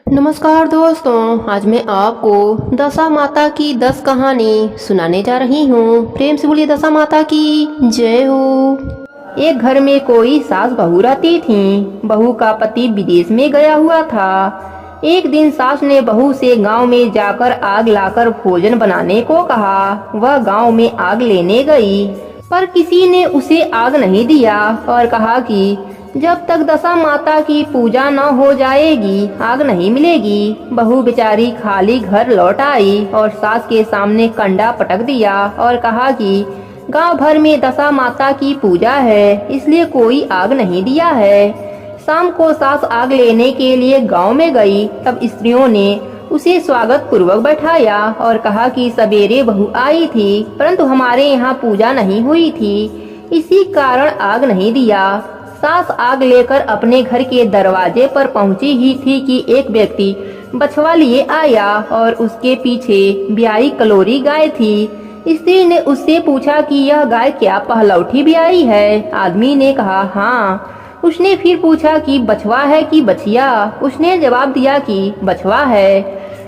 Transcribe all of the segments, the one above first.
नमस्कार दोस्तों, आज मैं आपको दशा माता की 10 कहानी सुनाने जा रही हूँ। प्रेम से बोलिए दशा माता की जय हो। एक घर में कोई सास बहू रहती थी। बहू का पति विदेश में गया हुआ था। एक दिन सास ने बहू से गांव में जाकर आग लाकर भोजन बनाने को कहा। वह गांव में आग लेने गई, पर किसी ने उसे आग नहीं दिया और कहा कि जब तक दशा माता की पूजा न हो जाएगी आग नहीं मिलेगी। बहू बेचारी खाली घर लौट आई और सास के सामने कंडा पटक दिया और कहा कि गांव भर में दशा माता की पूजा है, इसलिए कोई आग नहीं दिया है। शाम को सास आग लेने के लिए गांव में गई। तब स्त्रियों ने उसे स्वागत पूर्वक बैठाया और कहा कि सवेरे बहू आई थी, परंतु हमारे यहाँ पूजा नहीं हुई थी, इसी कारण आग नहीं दिया। सास आग लेकर अपने घर के दरवाजे पर पहुंची ही थी कि एक व्यक्ति बछवा लिए आया और उसके पीछे ब्याई कलोरी गाय थी। स्त्री ने उससे पूछा कि यह गाय क्या पहलौठी ब्याई है? आदमी ने कहा हाँ। उसने फिर पूछा कि बछवा है कि बछिया? उसने जवाब दिया कि बछवा है।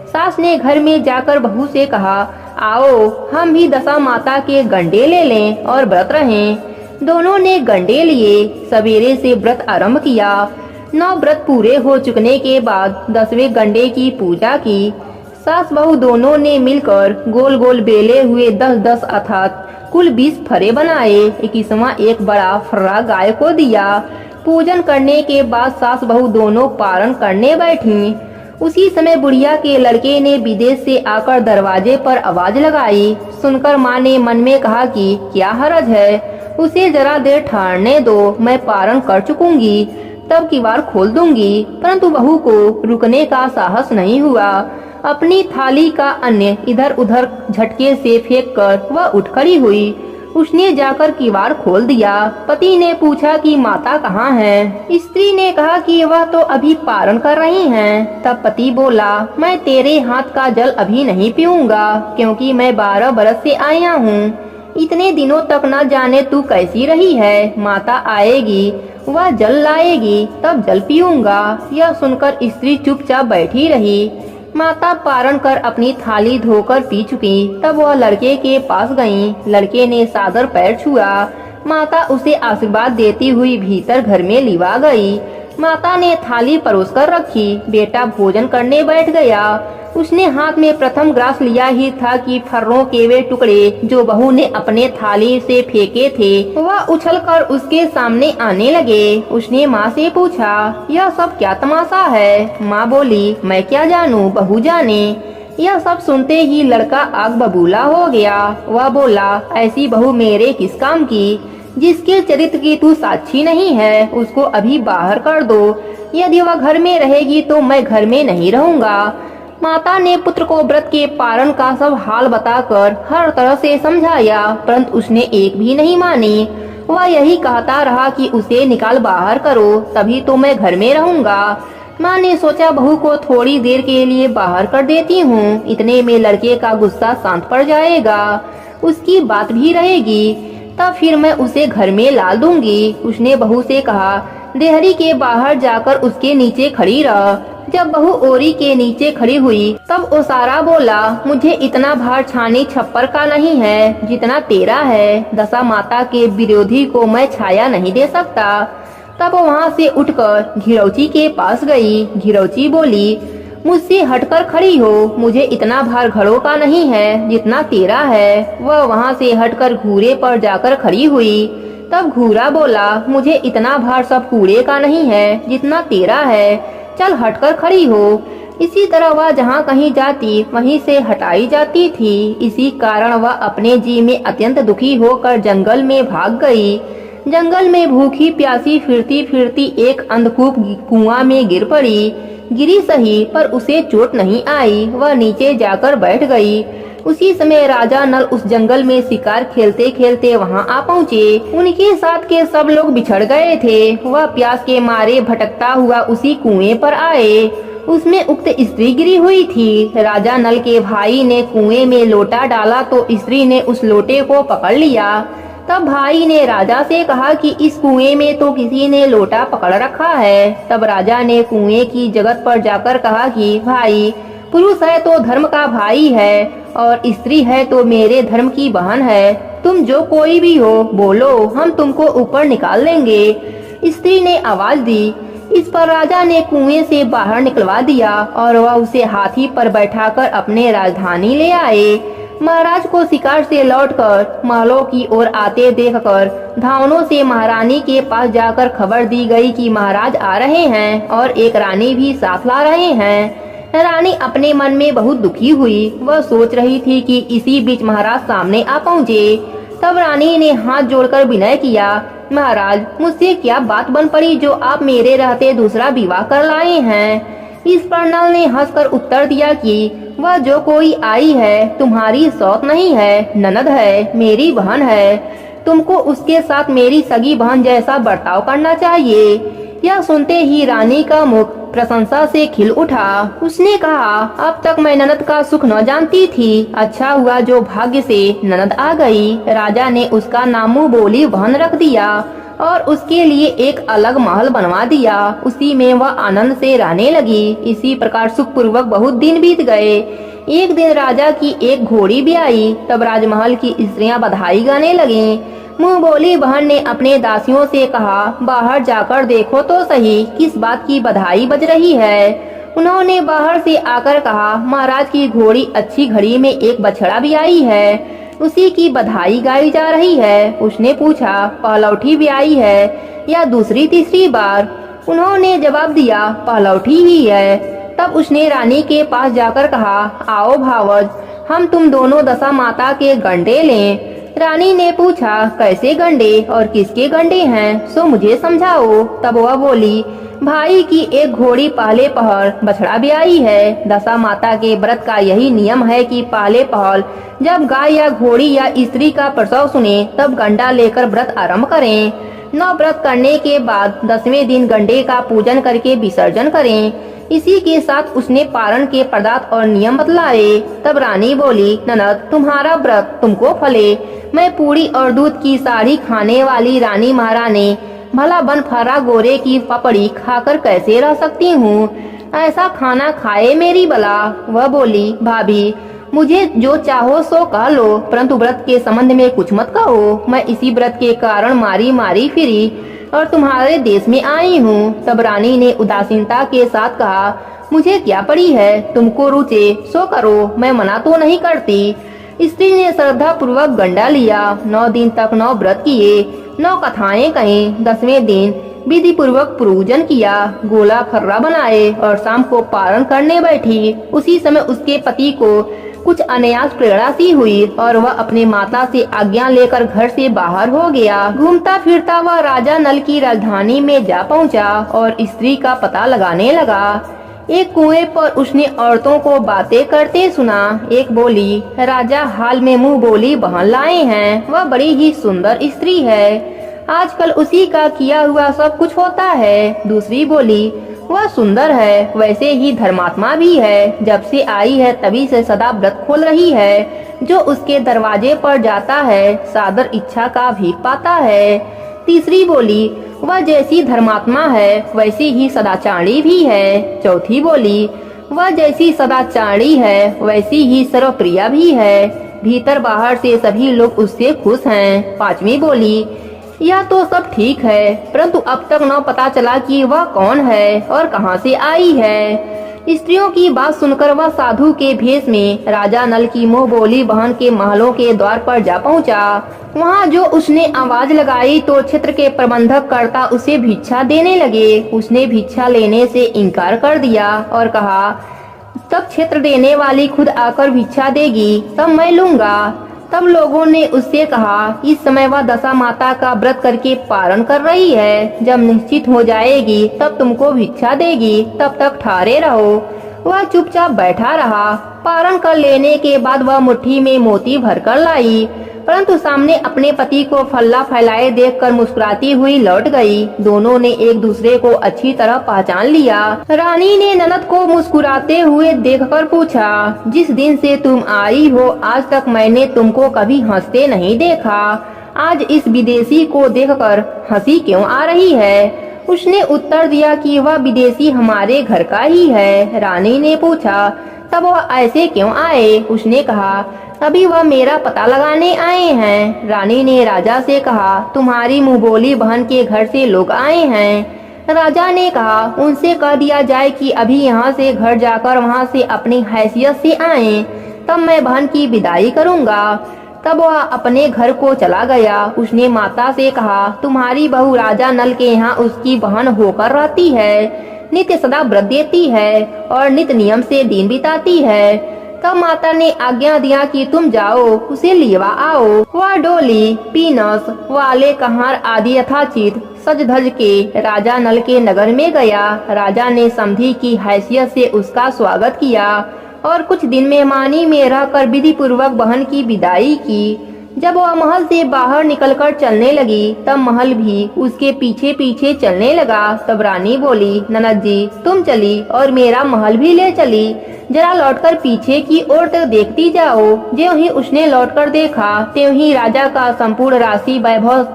सास ने घर में जाकर बहू से कहा, आओ हम भी दशा माता के गंडे ले लें और व्रत रहें। दोनों ने गंडे लिए। सवेरे से व्रत आरंभ किया। 9 व्रत पूरे हो चुकने के बाद 10वें गंडे की पूजा की। सास बहू दोनों ने मिलकर गोल गोल बेले हुए 10-10 अर्थात कुल 20 फरे बनाए। 21वां एक बड़ा फर्रा गाय को दिया। पूजन करने के बाद सास बहू दोनों पारण करने बैठी। उसी समय बुढ़िया के लड़के ने विदेश से आकर दरवाजे पर आवाज लगाई। सुनकर माँ ने मन में कहा कि क्या हरज है, उसे जरा देर ठहरने दो, मैं पारण कर चुकूंगी, तब किवाड़ खोल दूंगी। परंतु बहू को रुकने का साहस नहीं हुआ। अपनी थाली का अन्न इधर उधर झटके से फेंककर वह उठ खड़ी हुई। उसने जाकर किवाड़ खोल दिया। पति ने पूछा कि माता कहाँ है? स्त्री ने कहा कि वह तो अभी पारण कर रही हैं। तब पति बोला, मैं तेरे हाथ का जल अभी नहीं पीऊंगा, क्योंकि मैं 12 बरस से आया हूँ। इतने दिनों तक न जाने तू कैसी रही है। माता आएगी, वह जल लाएगी, तब जल पीऊंगा। यह सुनकर स्त्री चुपचाप बैठी रही। माता पारण कर अपनी थाली धोकर पी चुकी। तब वह लड़के के पास गई। लड़के ने सादर पैर छुआ। माता उसे आशीर्वाद देती हुई भीतर घर में लिवा गई। माता ने थाली परोस कर रखी। बेटा भोजन करने बैठ गया। उसने हाथ में प्रथम ग्रास लिया ही था कि फर्रों के वे टुकड़े जो बहू ने अपने थाली से फेंके थे वह उछलकर उसके सामने आने लगे। उसने माँ से पूछा, यह सब क्या तमाशा है? माँ बोली, मैं क्या जानूं, बहू जाने। यह सब सुनते ही लड़का आग बबूला हो गया। वह बोला, ऐसी बहू मेरे किस काम की? जिसके चरित्र की तू साक्षी नहीं है, उसको अभी बाहर कर दो। यदि वह घर में रहेगी तो मैं घर में नहीं रहूंगा। माता ने पुत्र को व्रत के पारण का सब हाल बताकर हर तरह से समझाया, परंतु उसने एक भी नहीं मानी। वह यही कहता रहा कि उसे निकाल बाहर करो, तभी तो मैं घर में रहूंगा। माँ ने सोचा बहू को थोड़ी देर के लिए बाहर कर देती हूँ, इतने में लड़के का गुस्सा शांत पड़ जाएगा, उसकी बात भी रहेगी, तब फिर मैं उसे घर में ला दूंगी। उसने बहू से कहा, देहरी के बाहर जाकर उसके नीचे खड़ी रह। जब बहू ओरी के नीचे खड़ी हुई तब ओसारा बोला, मुझे इतना भार छानी छप्पर का नहीं है जितना तेरा है। दशा माता के विरोधी को मैं छाया नहीं दे सकता। तब वहाँ से उठकर घिरौची के पास गई। घिरौची बोली, मुझसे हटकर खड़ी हो, मुझे इतना भार घड़ों का नहीं है जितना तेरा है। वह वहाँ से हटकर घूरे पर जाकर खड़ी हुई। तब घूरा बोला, मुझे इतना भार सब कूड़े का नहीं है जितना तेरा है, चल हटकर खड़ी हो। इसी तरह वह जहाँ कहीं जाती वहीं से हटाई जाती थी। इसी कारण वह अपने जी में अत्यंत दुखी होकर जंगल में भाग गई। जंगल में भूखी प्यासी फिरती फिरती एक अंधकूप कुआं में गिर पड़ी। गिरी सही, पर उसे चोट नहीं आई। वह नीचे जाकर बैठ गई। उसी समय राजा नल उस जंगल में शिकार खेलते खेलते वहां आ पहुँचे। उनके साथ के सब लोग बिछड़ गए थे। वह प्यास के मारे भटकता हुआ उसी कुएं पर आए। उसमें उक्त स्त्री गिरी हुई थी। राजा नल के भाई ने कुएं में लोटा डाला तो स्त्री ने उस लोटे को पकड़ लिया। तब भाई ने राजा से कहा कि इस कुएं में तो किसी ने लोटा पकड़ रखा है। तब राजा ने कुएं की जगत पर जाकर कहा कि भाई, पुरुष है तो धर्म का भाई है और स्त्री है तो मेरे धर्म की बहन है। तुम जो कोई भी हो बोलो, हम तुमको ऊपर निकाल देंगे। स्त्री ने आवाज दी। इस पर राजा ने कुएं से बाहर निकलवा दिया और वह उसे हाथी पर बैठाकर अपने राजधानी ले आए। महाराज को शिकार से लौटकर महलों की ओर आते देखकर धावनों से महारानी के पास जाकर खबर दी गई कि महाराज आ रहे हैं और एक रानी भी साथ ला रहे हैं। रानी अपने मन में बहुत दुखी हुई। वह सोच रही थी कि इसी बीच महाराज सामने आ पहुँचे। तब रानी ने हाथ जोड़कर विनय किया, महाराज, मुझसे क्या बात बन पड़ी जो आप मेरे रहते दूसरा विवाह कर लाए हैं। इस पर नल ने हंसकर उत्तर दिया कि वह जो कोई आई है तुम्हारी सौत नहीं है, ननद है, मेरी बहन है। तुमको उसके साथ मेरी सगी बहन जैसा बर्ताव करना चाहिए। यह सुनते ही रानी का मुख प्रशंसा से खिल उठा। उसने कहा, अब तक मैं ननद का सुख न जानती थी। अच्छा हुआ जो भाग्य से ननद आ गई। राजा ने उसका नामू बोली बहन रख दिया और उसके लिए एक अलग महल बनवा दिया। उसी में वह आनंद से रहने लगी। इसी प्रकार सुखपूर्वक बहुत दिन बीत गए। एक दिन राजा की एक घोड़ी भी आई। तब राजमहल की स्त्रियां बधाई गाने लगीं। मुंह बोली बहन ने अपने दासियों से कहा, बाहर जाकर देखो तो सही किस बात की बधाई बज रही है। उन्होंने बाहर से आकर कहा, महाराज की घोड़ी अच्छी घड़ी में एक बछड़ा भी आई है, उसी की बधाई गाई जा रही है। उसने पूछा, पहलौठी भी आई है या दूसरी तीसरी बार? उन्होंने जवाब दिया, पहलौठी ही है। तब उसने रानी के पास जाकर कहा, आओ भावज, हम तुम दोनों दशा माता के गंडे लें। रानी ने पूछा, कैसे गंडे और किसके गंडे हैं, सो मुझे समझाओ। तब वह बोली, भाई की एक घोड़ी पहले पहर बछड़ा भी आई है। दशा माता के व्रत का यही नियम है कि पहले पहल जब गाय या घोड़ी या स्त्री का प्रसव सुने तब गंडा लेकर व्रत आरंभ करें। 9 व्रत करने के बाद 10वें दिन गंडे का पूजन करके विसर्जन करें। इसी के साथ उसने पारण के पदार्थ और नियम बतलाए। तब रानी बोली, ननद, तुम्हारा व्रत तुमको फले। मैं पूरी और दूध की साड़ी खाने वाली रानी महारानी भला बन फरा गोरे की पपड़ी खाकर कैसे रह सकती हूँ। ऐसा खाना खाए मेरी बला। वह बोली, भाभी, मुझे जो चाहो सो कह लो, परंतु व्रत के संबंध में कुछ मत कहो। मैं इसी व्रत के कारण मारी मारी फिरी और तुम्हारे देश में आई हूँ। तब रानी ने उदासीनता के साथ कहा, मुझे क्या पड़ी है, तुमको रुचे सो करो, मैं मना तो नहीं करती। स्त्री ने श्रद्धा पूर्वक गंडा लिया। 9 दिन तक 9 व्रत किए, 9 कथाएं कहीं। 10वें दिन विधि पूर्वक पूजन किया, गोला फर्रा बनाए और शाम को पारण करने बैठी। उसी समय उसके पति को कुछ अनायास प्रेरणा सी हुई और वह अपने माता से आज्ञा लेकर घर से बाहर हो गया। घूमता फिरता वह राजा नल की राजधानी में जा पहुंचा और स्त्री का पता लगाने लगा। एक कुएं पर उसने औरतों को बातें करते सुना। एक बोली, राजा हाल में मुंह बोली बहन लाए हैं, वह बड़ी ही सुंदर स्त्री है, आजकल उसी का किया हुआ सब कुछ होता है। दूसरी बोली, वह सुंदर है, वैसे ही धर्मात्मा भी है, जब से आई है तभी से सदा व्रत खोल रही है। जो उसके दरवाजे पर जाता है सादर इच्छा का भीख पाता है। तीसरी बोली, वह जैसी धर्मात्मा है वैसी ही सदाचारी भी है। चौथी बोली, वह जैसी सदाचारी है वैसी ही सर्वप्रिया भी है, भीतर बाहर से सभी लोग उससे खुश हैं। पांचवी बोली, यह तो सब ठीक है, परंतु अब तक न पता चला कि वह कौन है और कहां से आई है। स्त्रियों की बात सुनकर वह साधु के भेष में राजा नल की मुंह बोली बहन के महलों के द्वार पर जा पहुंचा। वहां जो उसने आवाज लगाई तो क्षेत्र के प्रबंधक कर्ता उसे भिक्षा देने लगे। उसने भिक्षा लेने से इनकार कर दिया और कहा, तब क्षेत्र देने वाली खुद आकर भिक्षा देगी तब मैं लूंगा। तब लोगों ने उससे कहा, इस समय वह दशा माता का व्रत करके पारण कर रही है, जब निश्चित हो जाएगी तब तुमको भिक्षा देगी, तब तक ठहरे रहो। वह चुपचाप बैठा रहा। पारण कर लेने के बाद वह मुट्ठी में मोती भरकर लाई, परंतु सामने अपने पति को फल्ला फैलाए देखकर मुस्कुराती हुई लौट गई। दोनों ने एक दूसरे को अच्छी तरह पहचान लिया। रानी ने ननद को मुस्कुराते हुए देखकर पूछा, जिस दिन से तुम आई हो आज तक मैंने तुमको कभी हंसते नहीं देखा। आज इस विदेशी को देखकर हंसी क्यों आ रही है? उसने उत्तर दिया कि वह विदेशी हमारे घर का ही है। रानी ने पूछा, तब वह ऐसे क्यों आए? उसने कहा, अभी वह मेरा पता लगाने आए हैं। रानी ने राजा से कहा, तुम्हारी मुंहबोली बहन के घर से लोग आए हैं। राजा ने कहा, उनसे कह दिया जाए कि अभी यहाँ से घर जाकर वहाँ से अपनी हैसियत से आए, तब मैं बहन की विदाई करूँगा। तब वह अपने घर को चला गया। उसने माता से कहा, तुम्हारी बहू राजा नल के यहाँ उसकी बहन होकर रहती है, नित्य सदा व्रत देती है और नित्य नियम से दिन बिताती है। तब माता ने आज्ञा दिया कि तुम जाओ, उसे लिवा आओ। वह डोली, पीनस, वाले कहार आदि यथाचित सज धज के राजा नल के नगर में गया। राजा ने समधी की हैसियत से उसका स्वागत किया और कुछ दिन मेहमानी में रहकर विधि पूर्वक बहन की विदाई की। जब वह महल से बाहर निकलकर चलने लगी, तब महल भी उसके पीछे पीछे चलने लगा। तब रानी बोली, ननद जी तुम चली और मेरा महल भी ले चली, जरा लौटकर पीछे की ओर तक देखती जाओ। ज्यों ही उसने लौटकर देखा, त्यों ही राजा का संपूर्ण राशि वैभव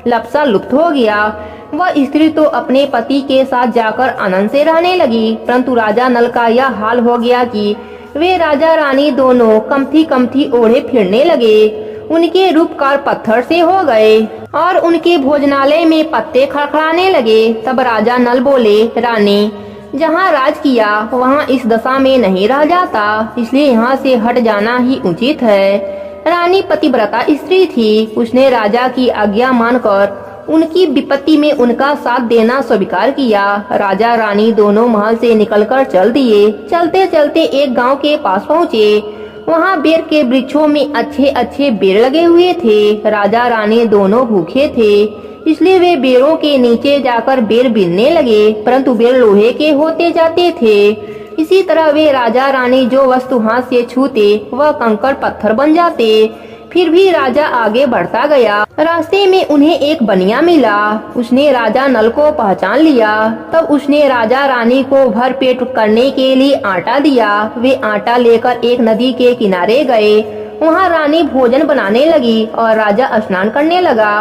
लपसा लुप्त हो गया। वह स्त्री तो अपने पति के साथ जाकर आनंद से रहने लगी, परंतु राजा नल का यह हाल हो गया कि वे राजा रानी दोनों कमथी कमथी ओढ़े फिरने लगे। उनके रूपकार पत्थर से हो गए और उनके भोजनालय में पत्ते खड़खड़ाने लगे। तब राजा नल बोले, रानी जहाँ राज किया वहाँ इस दशा में नहीं रह जाता, इसलिए यहाँ से हट जाना ही उचित है। रानी पतिव्रता स्त्री थी। उसने राजा की आज्ञा मानकर उनकी विपत्ति में उनका साथ देना स्वीकार किया। राजा रानी दोनों महल से निकलकर चल दिए। चलते चलते एक गांव के पास पहुँचे। वहाँ बेर के वृक्षों में अच्छे अच्छे बेर लगे हुए थे। राजा रानी दोनों भूखे थे, इसलिए वे बेरों के नीचे जाकर बेर बीनने लगे, परंतु बेर लोहे के होते जाते थे। इसी तरह वे राजा रानी जो वस्तु हाथ से छूते वह कंकड़ पत्थर बन जाते। फिर भी राजा आगे बढ़ता गया। रास्ते में उन्हें एक बनिया मिला। उसने राजा नल को पहचान लिया। तब उसने राजा रानी को भर पेट करने के लिए आटा दिया। वे आटा लेकर एक नदी के किनारे गए। वहाँ रानी भोजन बनाने लगी और राजा स्नान करने लगा।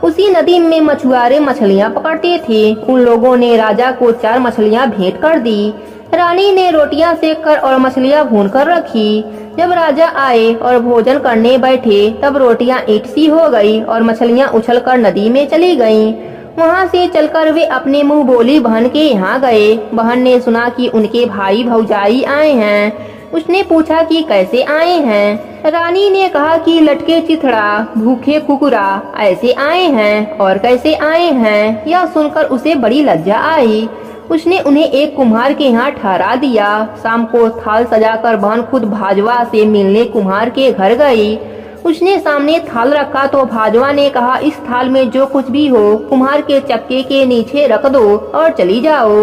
उसी नदी में मछुआरे मछलियाँ पकड़ते थे। उन लोगों ने राजा को 4 मछलियाँ भेंट कर दी। रानी ने रोटियां सेक कर और मछलियां भून कर रखी। जब राजा आए और भोजन करने बैठे, तब रोटियां ईंट सी हो गई और मछलियां उछलकर नदी में चली गईं। वहां से चलकर वे अपने मुंह बोली बहन के यहाँ गए। बहन ने सुना कि उनके भाई भौजाई आए हैं। उसने पूछा कि कैसे आए हैं। रानी ने कहा कि लटके चिथड़ा, भूखे कुकुरा ऐसे आए हैं। और कैसे आए हैं, यह सुनकर उसे बड़ी लज्जा आई। उसने उन्हें एक कुम्हार के यहाँ ठहरा दिया। शाम को थाल सजाकर बहन खुद भाजवा से मिलने कुम्हार के घर गई। उसने सामने थाल रखा तो भाजवा ने कहा, इस थाल में जो कुछ भी हो कुम्हार के चक्के के नीचे रख दो और चली जाओ।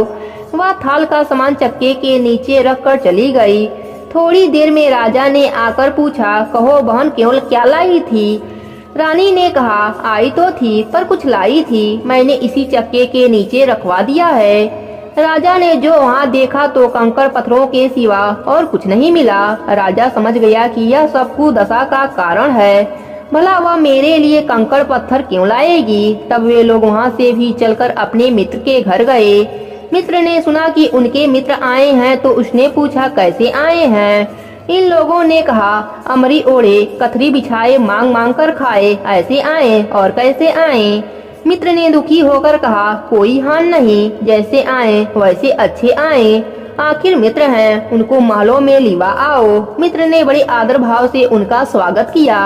वह थाल का सामान चक्के के नीचे रख कर चली गई। थोड़ी देर में राजा ने आकर पूछा, कहो बहन केवल क्या लाई थी? रानी ने कहा, आई तो थी पर कुछ लाई थी, मैंने इसी चक्के के नीचे रखवा दिया है। राजा ने जो वहाँ देखा तो कंकड़ पत्थरों के सिवा और कुछ नहीं मिला। राजा समझ गया कि यह सब कुदशा का कारण है। भला वह मेरे लिए कंकड़ पत्थर क्यों लाएगी? तब वे लोग वहाँ से भी चलकर अपने मित्र के घर गए। मित्र ने सुना कि उनके मित्र आए हैं तो उसने पूछा, कैसे आए हैं? इन लोगों ने कहा, अमरी ओढ़े कथरी बिछाए मांग मांग कर खाए ऐसे आए। और कैसे आए? मित्र ने दुखी होकर कहा, कोई हान नहीं, जैसे आए वैसे अच्छे आए। आखिर मित्र हैं, उनको महलों में लिवा आओ। मित्र ने बड़े आदर भाव से उनका स्वागत किया,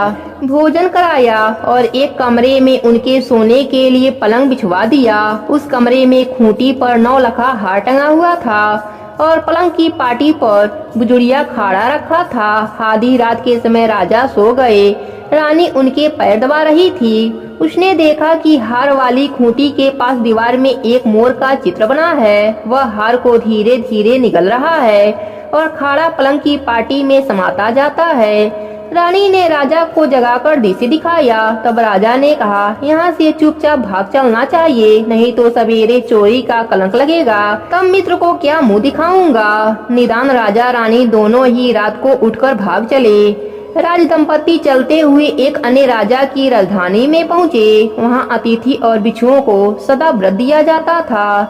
भोजन कराया और एक कमरे में उनके सोने के लिए पलंग बिछवा दिया। उस कमरे में खूंटी पर 9 लखा हार टंगा हुआ था और पलंग की पाटी पर बुजुड़िया खाड़ा रखा था। आधी रात के समय राजा सो गए। रानी उनके पैर दबा रही थी। उसने देखा कि हार वाली खूंटी के पास दीवार में एक मोर का चित्र बना है। वह हार को धीरे धीरे निगल रहा है और खाड़ा पलंग की पाटी में समाता जाता है। रानी ने राजा को जगाकर दृश्य दिखाया। तब राजा ने कहा, यहाँ से चुपचाप भाग चलना चाहिए, नहीं तो सवेरे चोरी का कलंक लगेगा। तब मित्र को क्या मुंह दिखाऊंगा? निदान राजा रानी दोनों ही रात को उठकर भाग चले। राज दंपति चलते हुए एक अन्य राजा की राजधानी में पहुँचे। वहाँ अतिथि और भिक्षुओं को सदा व्रत दिया जाता था।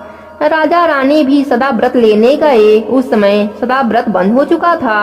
राजा रानी भी सदा व्रत लेने गए। उस समय सदा व्रत बंद हो चुका था।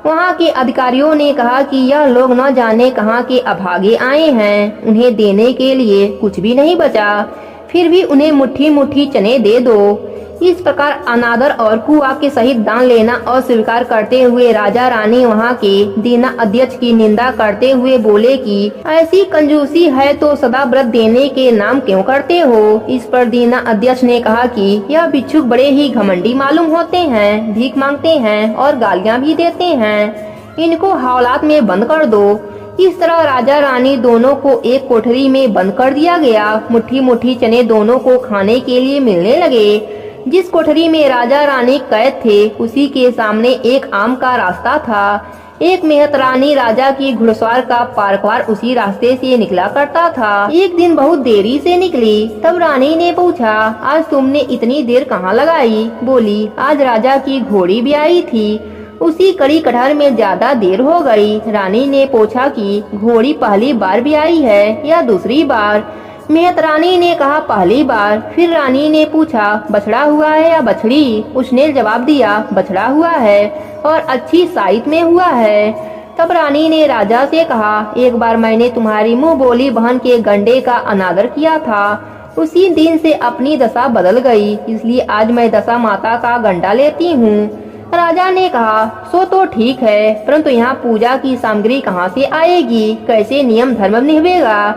वहाँ के अधिकारियों ने कहा कि यह लोग न जाने कहाँ के अभागे आए हैं, उन्हें देने के लिए कुछ भी नहीं बचा, फिर भी उन्हें मुट्ठी मुट्ठी चने दे दो। इस प्रकार अनादर और कुवाक्य सहित दान लेना अस्वीकार करते हुए राजा रानी वहाँ के दीना अध्यक्ष की निंदा करते हुए बोले कि ऐसी कंजूसी है तो सदा व्रत देने के नाम क्यों करते हो। इस पर दीना अध्यक्ष ने कहा कि यह भिक्षुक बड़े ही घमंडी मालूम होते हैं, भीख मांगते हैं और गालियाँ भी देते हैं, इनको हवालात में बंद कर दो। इस तरह राजा रानी दोनों को एक कोठरी में बंद कर दिया गया। मुट्ठी मुट्ठी चने दोनों को खाने के लिए मिलने लगे। जिस कोठरी में राजा रानी कैद थे उसी के सामने एक आम का रास्ता था। एक मेहतरानी राजा की घुड़सवार का पार्कवार उसी रास्ते से निकला करता था। एक दिन बहुत देरी से निकली। तब रानी ने पूछा, आज तुमने इतनी देर कहाँ लगाई। बोली, आज राजा की घोड़ी भी आई थी, उसी कड़ी कटहर में ज्यादा देर हो गई। रानी ने पूछा कि घोड़ी पहली बार भी आई है या दूसरी बार। मेहतरानी ने कहा, पहली बार। फिर रानी ने पूछा, बछड़ा हुआ है या बछड़ी। उसने जवाब दिया, बछड़ा हुआ है और अच्छी साइज में हुआ है। तब रानी ने राजा से कहा, एक बार मैंने तुम्हारी मुंह बोली बहन के गंडे का अनादर किया था, उसी दिन से अपनी दशा बदल गई, इसलिए आज मैं दशा माता का गंडा लेती हूँ। राजा ने कहा, सो तो ठीक है, परंतु यहाँ पूजा की सामग्री कहाँ से आएगी, कैसे नियम धर्म निभेगा।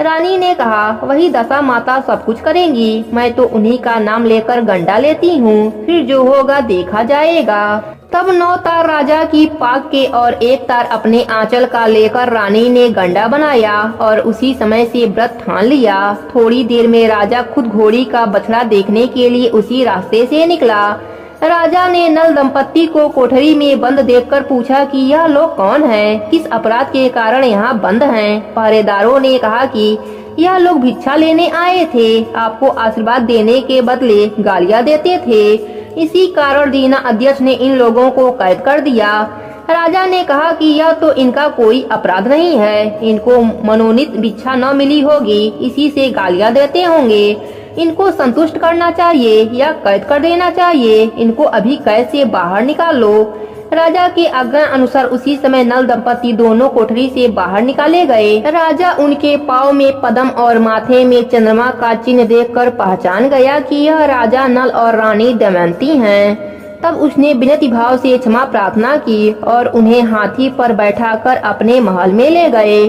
रानी ने कहा, वही दशा माता सब कुछ करेंगी, मैं तो उन्हीं का नाम लेकर गंडा लेती हूँ, फिर जो होगा देखा जाएगा। तब 9 तार राजा की पाग के और 1 तार अपने आंचल का लेकर रानी ने गंडा बनाया और उसी समय से व्रत ठान लिया। थोड़ी देर में राजा खुद घोड़ी का बछड़ा देखने के लिए उसी रास्ते से निकला। राजा ने नल दंपत्ति को कोठरी में बंद देखकर पूछा कि यह लोग कौन हैं, किस अपराध के कारण यहाँ बंद हैं। पहरेदारों ने कहा कि यह लोग भिक्षा लेने आए थे, आपको आशीर्वाद देने के बदले गालियाँ देते थे, इसी कारण दीना अध्यक्ष ने इन लोगों को कैद कर दिया। राजा ने कहा कि यह तो इनका कोई अपराध नहीं है, इनको मनोनीत भिक्षा न मिली होगी, इसी से गालियाँ देते होंगे। इनको संतुष्ट करना चाहिए या कैद कर देना चाहिए, इनको अभी कैद से बाहर निकाल लो। राजा के आज्ञा अनुसार उसी समय नल दंपति दोनों कोठरी से बाहर निकाले गए। राजा उनके पाँव में पद्म और माथे में चंद्रमा का चिन्ह देखकर पहचान गया कि यह राजा नल और रानी दमयंती हैं। तब उसने विनती भाव से क्षमा प्रार्थना की और उन्हें हाथी पर बैठाकर अपने महल में ले गए।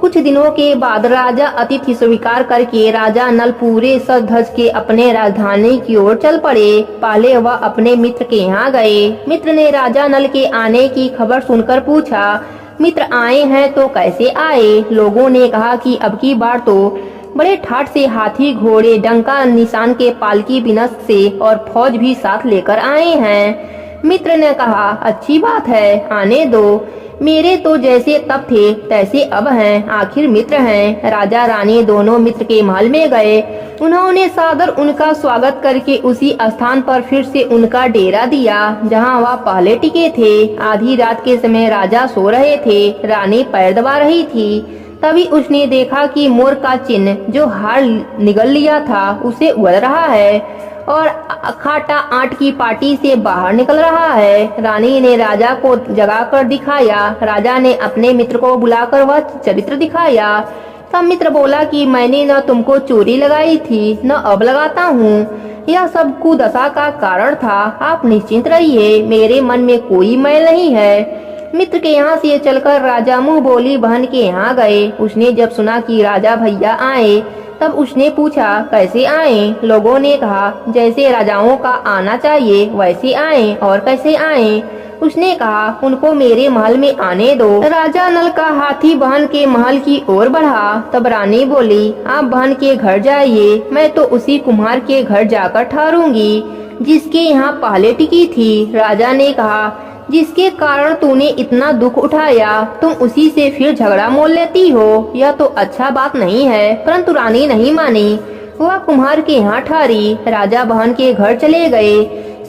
कुछ दिनों के बाद राजा अतिथि स्वीकार करके राजा नल पूरे सज धज के अपने राजधानी की ओर चल पड़े। पहले वह अपने मित्र के यहाँ गए। मित्र ने राजा नल के आने की खबर सुनकर पूछा, मित्र आए हैं तो कैसे आए। लोगों ने कहा कि अब की बार तो बड़े ठाट से हाथी घोड़े डंका निशान के पालकी बिनस से और फौज भी साथ लेकर आए हैं। मित्र ने कहा, अच्छी बात है, आने दो, मेरे तो जैसे तब थे तैसे अब हैं, आखिर मित्र हैं। राजा रानी दोनों मित्र के महल में गए। उन्होंने सादर उनका स्वागत करके उसी स्थान पर फिर से उनका डेरा दिया जहां वह पहले टिके थे। आधी रात के समय राजा सो रहे थे, रानी पैर दबा रही थी। तभी उसने देखा कि मोर का चिन्ह जो हार निगल लिया था उसे उड़ रहा है और खाटा आट की पार्टी से बाहर निकल रहा है। रानी ने राजा को जगाकर दिखाया। राजा ने अपने मित्र को बुलाकर वह चरित्र दिखाया। तब मित्र बोला कि मैंने न तुमको चोरी लगाई थी न अब लगाता हूँ, यह सब कुदशा का कारण था। आप निश्चिंत रहिए, मेरे मन में कोई मैल नहीं है। मित्र के यहाँ से चलकर राजा मुँह बोली बहन के यहाँ गए। उसने जब सुना कि राजा भैया आए तब उसने पूछा, कैसे आए। लोगों ने कहा, जैसे राजाओं का आना चाहिए वैसे आए। और कैसे आए। उसने कहा, उनको मेरे महल में आने दो। राजा नल का हाथी बहन के महल की ओर बढ़ा। तब रानी बोली, आप बहन के घर जाइए, मैं तो उसी कुम्हार के घर जाकर ठहरूंगी जिसके यहाँ पहले टिकी थी। राजा ने कहा, जिसके कारण तूने इतना दुख उठाया तुम उसी से फिर झगड़ा मोल लेती हो, यह तो अच्छा बात नहीं है। परंतु रानी नहीं मानी, वह कुम्हार के यहाँ ठहरी। राजा बहन के घर चले गए।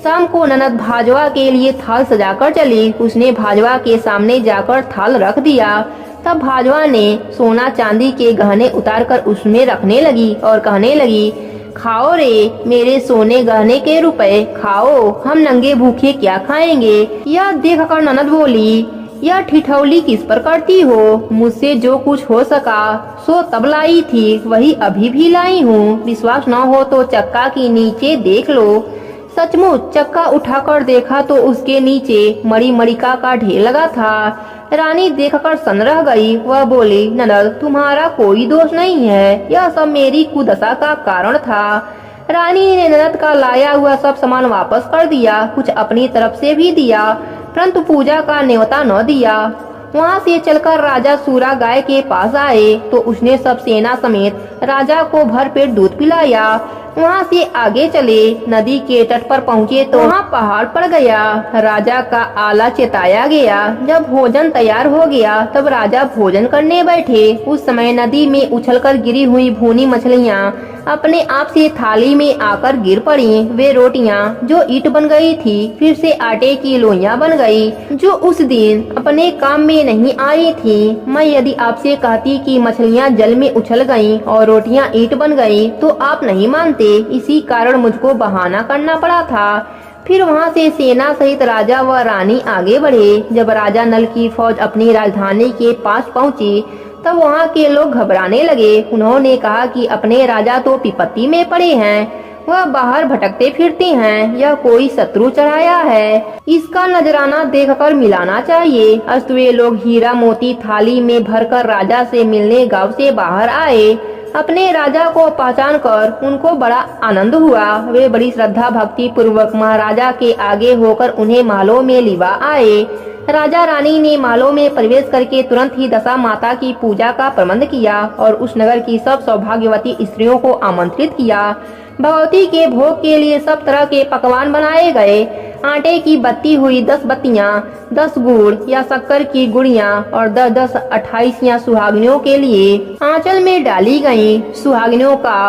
शाम को ननद भाजवा के लिए थाल सजाकर चली। उसने भाजवा के सामने जाकर थाल रख दिया। तब भाजवा ने सोना चांदी के गहने उतारकर उसमें रखने लगी और कहने लगी, खाओ रे मेरे सोने गहने के रुपए, खाओ, हम नंगे भूखे क्या खाएंगे। यह देखकर ननद बोली, यह ठिठौली किस पर करती हो? मुझसे जो कुछ हो सका सो तब लाई थी, वही अभी भी लाई हूँ। विश्वास न हो तो चक्का के नीचे देख लो। सचमुच चक्का उठाकर देखा तो उसके नीचे मणिका का ढेर लगा था। रानी देखकर सन्न रह गई। वह बोली, ननद तुम्हारा कोई दोष नहीं है, यह सब मेरी कुदशा का कारण था। रानी ने ननद का लाया हुआ सब सामान वापस कर दिया, कुछ अपनी तरफ से भी दिया, परंतु पूजा का न्योता न दिया। वहाँ से चलकर राजा सूरा गाय के पास आए तो उसने सब सेना समेत राजा को भरपेट दूध पिलाया। वहाँ से आगे चले, नदी के तट पर पहुँचे तो वहाँ पहाड़ पड़ गया। राजा का आला चेताया गया। जब भोजन तैयार हो गया तब राजा भोजन करने बैठे। उस समय नदी में उछलकर गिरी हुई भूनी मछलियाँ अपने आप से थाली में आकर गिर पड़ी। वे रोटियां जो ईंट बन गई थी फिर से आटे की लोइयां बन गई, जो उस दिन अपने काम में नहीं आई थी। मैं यदि आपसे कहती कि मछलियां जल में उछल गईं और रोटियां ईंट बन गईं तो आप नहीं मानते। इसी कारण मुझको बहाना करना पड़ा था। फिर वहाँ से सेना सहित राजा व रानी आगे बढ़े। जब राजा नल की फौज अपनी राजधानी के पास पहुँची तब वहाँ के लोग घबराने लगे। उन्होंने कहा कि अपने राजा तो विपत्ति में पड़े हैं, वह बाहर भटकते फिरते हैं, यह कोई शत्रु चढ़ाया है, इसका नजराना देखकर मिलाना चाहिए। अस्त वे लोग हीरा मोती थाली में भरकर राजा से मिलने गांव से बाहर आए। अपने राजा को पहचान कर उनको बड़ा आनंद हुआ। वे बड़ी श्रद्धा भक्ति पूर्वक महाराजा के आगे होकर उन्हें महलों में लिवा आए। राजा रानी ने महलों में प्रवेश करके तुरंत ही दशा माता की पूजा का प्रबंध किया और उस नगर की सब सौभाग्यवती स्त्रियों को आमंत्रित किया। भगवती के भोग के लिए सब तरह के पकवान बनाए गए। आटे की बत्ती हुई 10 बत्तियां, 10 गुड़ या शक्कर की गुड़ियां और 10-10 28 सुहागिनों के लिए आंचल में डाली गयी। सुहागिनों का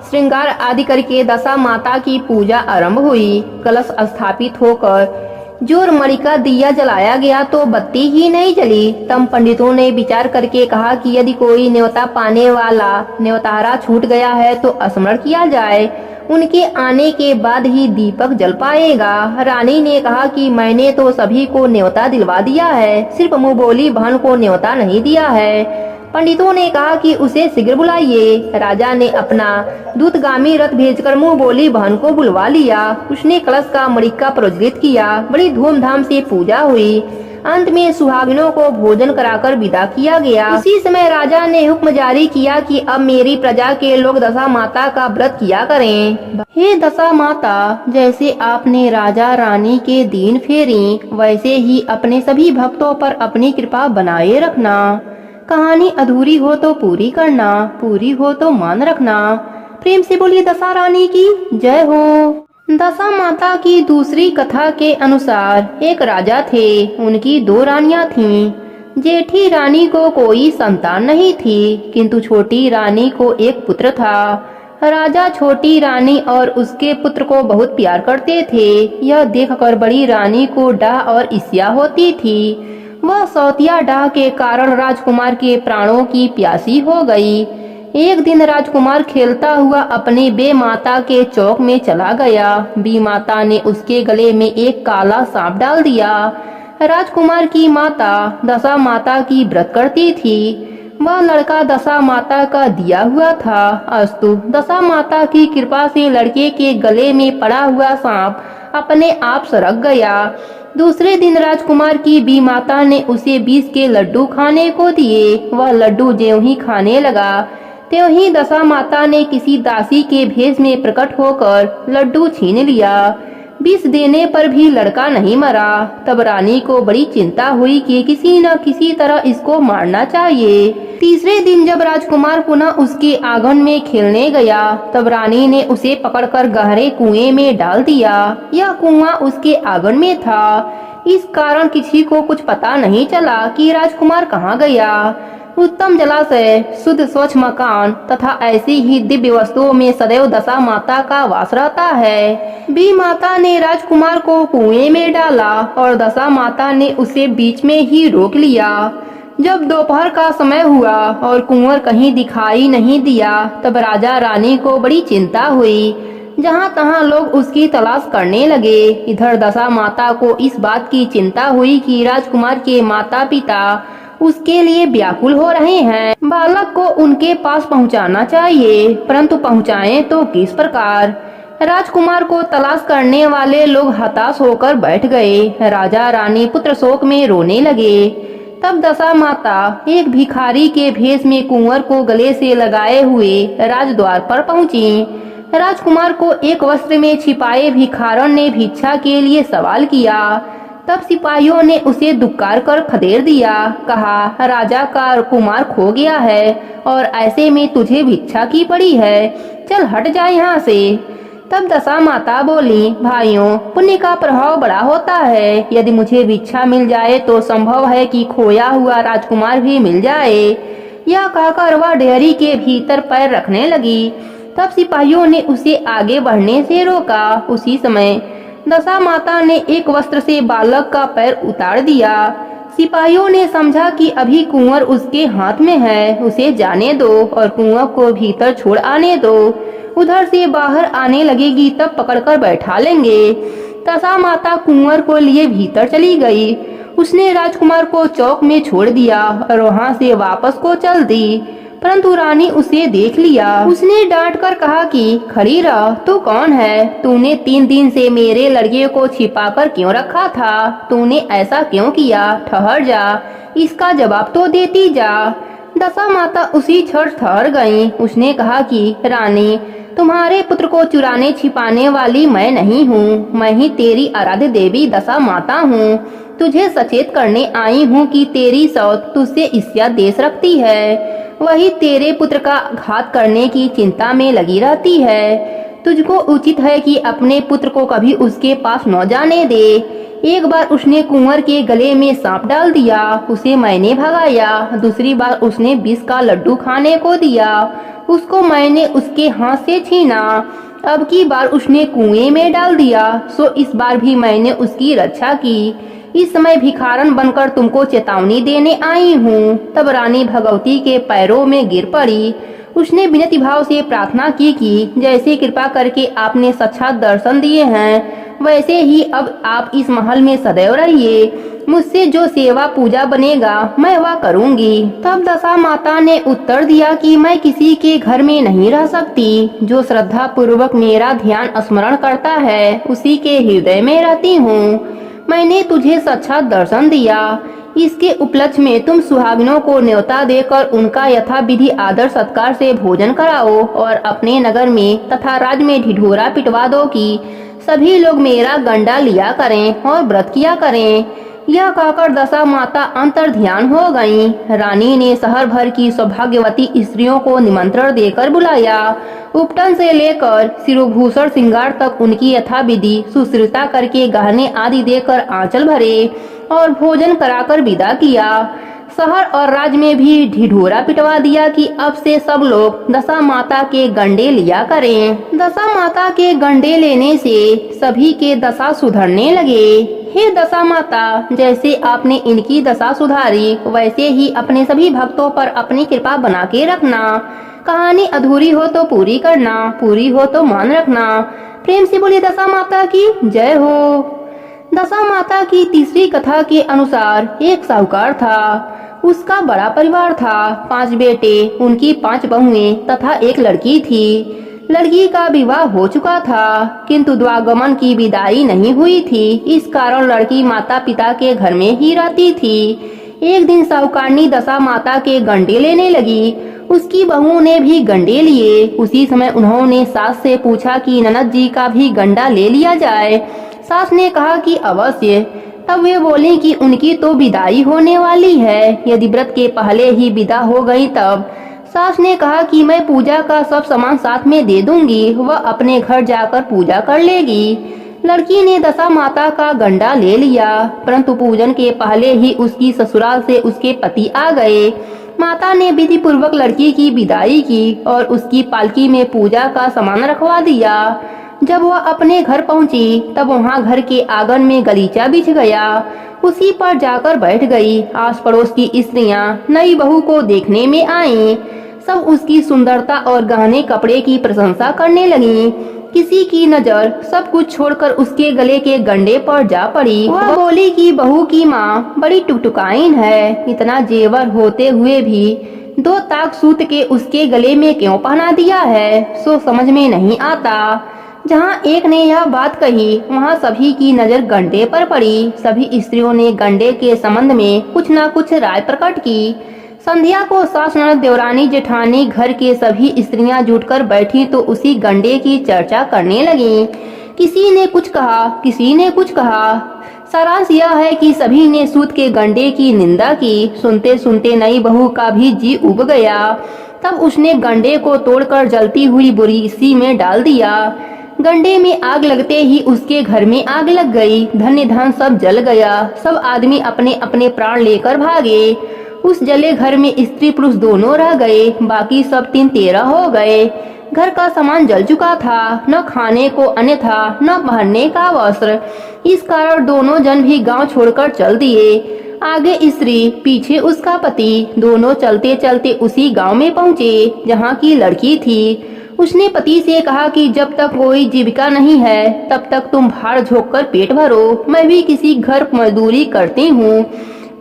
श्रृंगार आदि करके दशा माता की पूजा आरंभ हुई। कलश स्थापित होकर जोर मणिका दिया जलाया गया तो बत्ती ही नहीं जली। तब पंडितों ने विचार करके कहा कि यदि कोई न्योता पाने वाला न्योतारा छूट गया है तो स्मरण किया जाए, उनके आने के बाद ही दीपक जल पाएगा। रानी ने कहा कि मैंने तो सभी को न्योता दिलवा दिया है, सिर्फ मुँह बोली बहन को न्योता नहीं दिया है। पंडितों ने कहा कि उसे शीघ्र बुलाइए। राजा ने अपना दूतगामी रथ भेजकर मुँह बोली बहन को बुलवा लिया। उसने कलश का मणिका प्रज्वलित किया। बड़ी धूमधाम से पूजा हुई। अंत में सुहागिनों को भोजन कराकर विदा किया गया। उसी समय राजा ने हुक्म जारी किया कि अब मेरी प्रजा के लोग दशा माता का व्रत किया करें। हे दशा माता, जैसे आपने राजा रानी के दीन फेरी, वैसे ही अपने सभी भक्तों पर अपनी कृपा बनाए रखना। कहानी अधूरी हो तो पूरी करना, पूरी हो तो मान रखना। प्रेम से बोलिए दशा रानी की जय हो। दशा माता की दूसरी कथा के अनुसार एक राजा थे। उनकी 2 रानियां थीं। जेठी रानी को कोई संतान नहीं थी, किंतु छोटी रानी को एक पुत्र था। राजा छोटी रानी और उसके पुत्र को बहुत प्यार करते थे। यह देखकर बड़ी रानी को डाह और ईर्ष्या होती थी। वह सौतिया डाह के कारण राजकुमार के प्राणों की प्यासी हो गई। एक दिन राजकुमार खेलता हुआ अपनी बे माता के चौक में चला गया। बी माता ने उसके गले में एक काला सांप डाल दिया। राजकुमार की माता दशा माता की व्रत करती थी। वह लड़का दशा माता का दिया हुआ था। अस्तु दशा माता की कृपा से लड़के के गले में पड़ा हुआ सांप अपने आप सरक गया। दूसरे दिन राजकुमार की बी माता ने उसे 20 के लड्डू खाने को दिए। वह लड्डू ज्यों ही खाने लगा त्यों ही दशा माता ने किसी दासी के भेष में प्रकट होकर लड्डू छीन लिया। 20 देने पर भी लड़का नहीं मरा। तब रानी को बड़ी चिंता हुई कि किसी न किसी तरह इसको मारना चाहिए। तीसरे दिन जब राजकुमार पुनः उसके आंगन में खेलने गया तब रानी ने उसे पकड़कर गहरे कुएं में डाल दिया। यह कुआं उसके आंगन में था। इस कारण किसी को कुछ पता नहीं चला कि राजकुमार कहाँ गया। उत्तम जलाशय, शुद्ध स्वच्छ मकान तथा ऐसी ही दिव्य वस्तुओं में सदैव दशा माता का वास रहता है। बी माता ने राजकुमार को कुएं में डाला और दशा माता ने उसे बीच में ही रोक लिया। जब दोपहर का समय हुआ और कुंवर कहीं दिखाई नहीं दिया, तब राजा रानी को बड़ी चिंता हुई। जहाँ तहाँ लोग उसकी तलाश करने लगे। इधर दशा माता को इस बात की चिंता हुई कि राजकुमार के माता पिता उसके लिए व्याकुल हो रहे हैं। बालक को उनके पास पहुंचाना चाहिए, परंतु पहुंचाएं तो किस प्रकार। राजकुमार को तलाश करने वाले लोग हताश होकर बैठ गए। राजा रानी पुत्र शोक में रोने लगे। तब दशा माता एक भिखारी के भेष में कुंवर को गले से लगाए हुए राजद्वार पर पहुंची। राजकुमार को एक वस्त्र में छिपाए भिखारन ने भिक्षा के लिए सवाल किया। तब सिपाहियों ने उसे दुक्कार कर खदेड़ दिया। कहा, राजा का कुमार खो गया है और ऐसे में तुझे भिक्षा की पड़ी है, चल हट जा यहाँ से। तब दशा माता बोली, भाइयों, पुण्य का प्रभाव बड़ा होता है। यदि मुझे भिक्षा मिल जाए तो संभव है कि खोया हुआ राजकुमार भी मिल जाए। यह कहकर वह डेयरी के भीतर पैर रखने लगी। तब सिपाहियों ने उसे आगे बढ़ने से रोका। उसी समय दशा माता ने एक वस्त्र से बालक का पैर उतार दिया। सिपाहियों ने समझा कि अभी कुंवर उसके हाथ में है, उसे जाने दो और कुंवर को भीतर छोड़ आने दो। उधर से बाहर आने लगेगी तब पकड़कर बैठा लेंगे। दशा माता कुंवर को लिए भीतर चली गई। उसने राजकुमार को चौक में छोड़ दिया और वहाँ से वापस को चल दी, परंतु रानी उसे देख लिया। उसने डांट कर कहा कि खड़ी रह, तू कौन है? तूने 3 दिन से मेरे लड़के को छिपाकर क्यों रखा था? तूने ऐसा क्यों किया? ठहर जा, इसका जवाब तो देती जा। दशा माता उसी क्षण ठहर गईं। उसने कहा कि रानी, तुम्हारे पुत्र को चुराने छिपाने वाली मैं नहीं हूँ, मैं ही तेरी आराध्य देवी दशा माता हूँ। तुझे सचेत करने आई हूँ कि तेरी सौत तुझसे ईर्ष्या देश रखती है। वही तेरे पुत्र का घात करने की चिंता में लगी रहती है। तुझको उचित है कि अपने पुत्र को कभी उसके पास न जाने दे। एक बार उसने कुंवर के गले में सांप डाल दिया, उसे मैंने भगाया। दूसरी बार उसने विष का लड्डू खाने को दिया, उसको मैंने उसके हाथ से छीना। अब की बार उसने कुएं में डाल दिया, सो इस बार भी मैंने उसकी रक्षा की। इस समय भिखारन बनकर तुमको चेतावनी देने आई हूँ। तब रानी भगवती के पैरों में गिर पड़ी। उसने विनती भाव से प्रार्थना की कि जैसे कृपा करके आपने साक्षात दर्शन दिए हैं, वैसे ही अब आप इस महल में सदैव रहिए। मुझसे जो सेवा पूजा बनेगा मैं वह करूंगी। तब दशा माता ने उत्तर दिया कि मैं किसी के घर में नहीं रह सकती। जो श्रद्धा पूर्वक मेरा ध्यान स्मरण करता है उसी के हृदय में रहती हूँ। मैंने तुझे साक्षात दर्शन दिया। इसके उपलक्ष्य में तुम सुहागिनों को न्योता देकर उनका यथाविधि आदर सत्कार से भोजन कराओ और अपने नगर में तथा राज्य में ढिढोरा पिटवा दो कि सभी लोग मेरा गंडा लिया करें और व्रत किया करें। यह कहकर दशा माता अंतर ध्यान हो गईं। रानी ने शहर भर की सौभाग्यवती स्त्रियों को निमंत्रण देकर बुलाया। उपटन से लेकर शिरोभूषण श्रृंगार तक उनकी यथाविधि सुश्रुता करके गहने आदि देकर आंचल भरे और भोजन कराकर विदा किया। शहर और राज्य में भी ढिढोरा पिटवा दिया कि अब से सब लोग दशा माता के गंडे लिया करें। दशा माता के गंडे लेने से सभी के दशा सुधरने लगे। हे दशा माता, जैसे आपने इनकी दशा सुधारी वैसे ही अपने सभी भक्तों पर अपनी कृपा बना के रखना। कहानी अधूरी हो तो पूरी करना, पूरी हो तो मान रखना। प्रेम से बोलिए दशा माता की जय हो। दशा माता की तीसरी कथा के अनुसार एक साहूकार था। उसका बड़ा परिवार था, 5 बेटे, उनकी 5 बहुएं तथा एक लड़की थी। लड़की का विवाह हो चुका था, किंतु द्वागमन की विदाई नहीं हुई थी। इस कारण लड़की माता पिता के घर में ही रहती थी। एक दिन साहूकारनी दशा माता के गंडे लेने लगी। उसकी बहू ने भी गंडे लिए। उसी समय उन्होंने सास से पूछा कि ननद जी का भी गंडा ले लिया जाए। सास ने कहा कि अवश्य। तब वे बोली कि उनकी तो विदाई होने वाली है, यदि व्रत के पहले ही विदा हो गई तब। सास ने कहा कि मैं पूजा का सब सामान साथ में दे दूंगी, वह अपने घर जाकर पूजा कर लेगी। लड़की ने दशा माता का गंडा ले लिया, परंतु पूजन के पहले ही उसकी ससुराल से उसके पति आ गए। माता ने विधि पूर्वक लड़की की विदाई की और उसकी पालकी में पूजा का सामान रखवा दिया। जब वह अपने घर पहुंची तब वहां घर के आंगन में गलीचा बिछ गया। उसी पर जाकर बैठ गई। आस पड़ोस की स्त्रियां नई बहू को देखने में आईं। सब उसकी सुंदरता और गहने कपड़े की प्रशंसा करने लगीं। किसी की नजर सब कुछ छोड़कर उसके गले के गंडे पर जा पड़ी। वह बोली कि बहू की माँ बड़ी टुकटुकाइन है, इतना जेवर होते हुए भी 2 ताक सूत के उसके गले में क्यों पहना दिया है, सो समझ में नहीं आता। जहाँ एक ने यह बात कही वहाँ सभी की नजर गंडे पर पड़ी। सभी स्त्रियों ने गंडे के संबंध में कुछ न कुछ राय प्रकट की। संध्या को सास ननद देवरानी जेठानी घर के सभी स्त्रियां जुटकर बैठी तो उसी गंडे की चर्चा करने लगी। किसी ने कुछ कहा, किसी ने कुछ कहा। सारांश यह है कि सभी ने सूत के गंडे की निंदा की। सुनते सुनते नई बहू का भी जी उब गया। तब उसने गंडे को तोड़कर जलती हुई बुरी में डाल दिया। गंडे में आग लगते ही उसके घर में आग लग गई। धन्य धन सब जल गया। सब आदमी अपने अपने प्राण लेकर भागे। उस जले घर में स्त्री पुरुष दोनों रह गए। बाकी सब 3-13 हो गए। घर का सामान जल चुका था, न खाने को अन्न था, न पहनने का वस्त्र। इस कारण दोनों जन भी गांव छोड़कर चल दिए। आगे स्त्री, पीछे उसका पति। दोनों चलते चलते उसी गांव में पहुँचे जहाँ की लड़की थी। उसने पति से कहा कि जब तक कोई जीविका नहीं है तब तक तुम भाड़ झोंक कर पेट भरो, मैं भी किसी घर मजदूरी करती हूँ।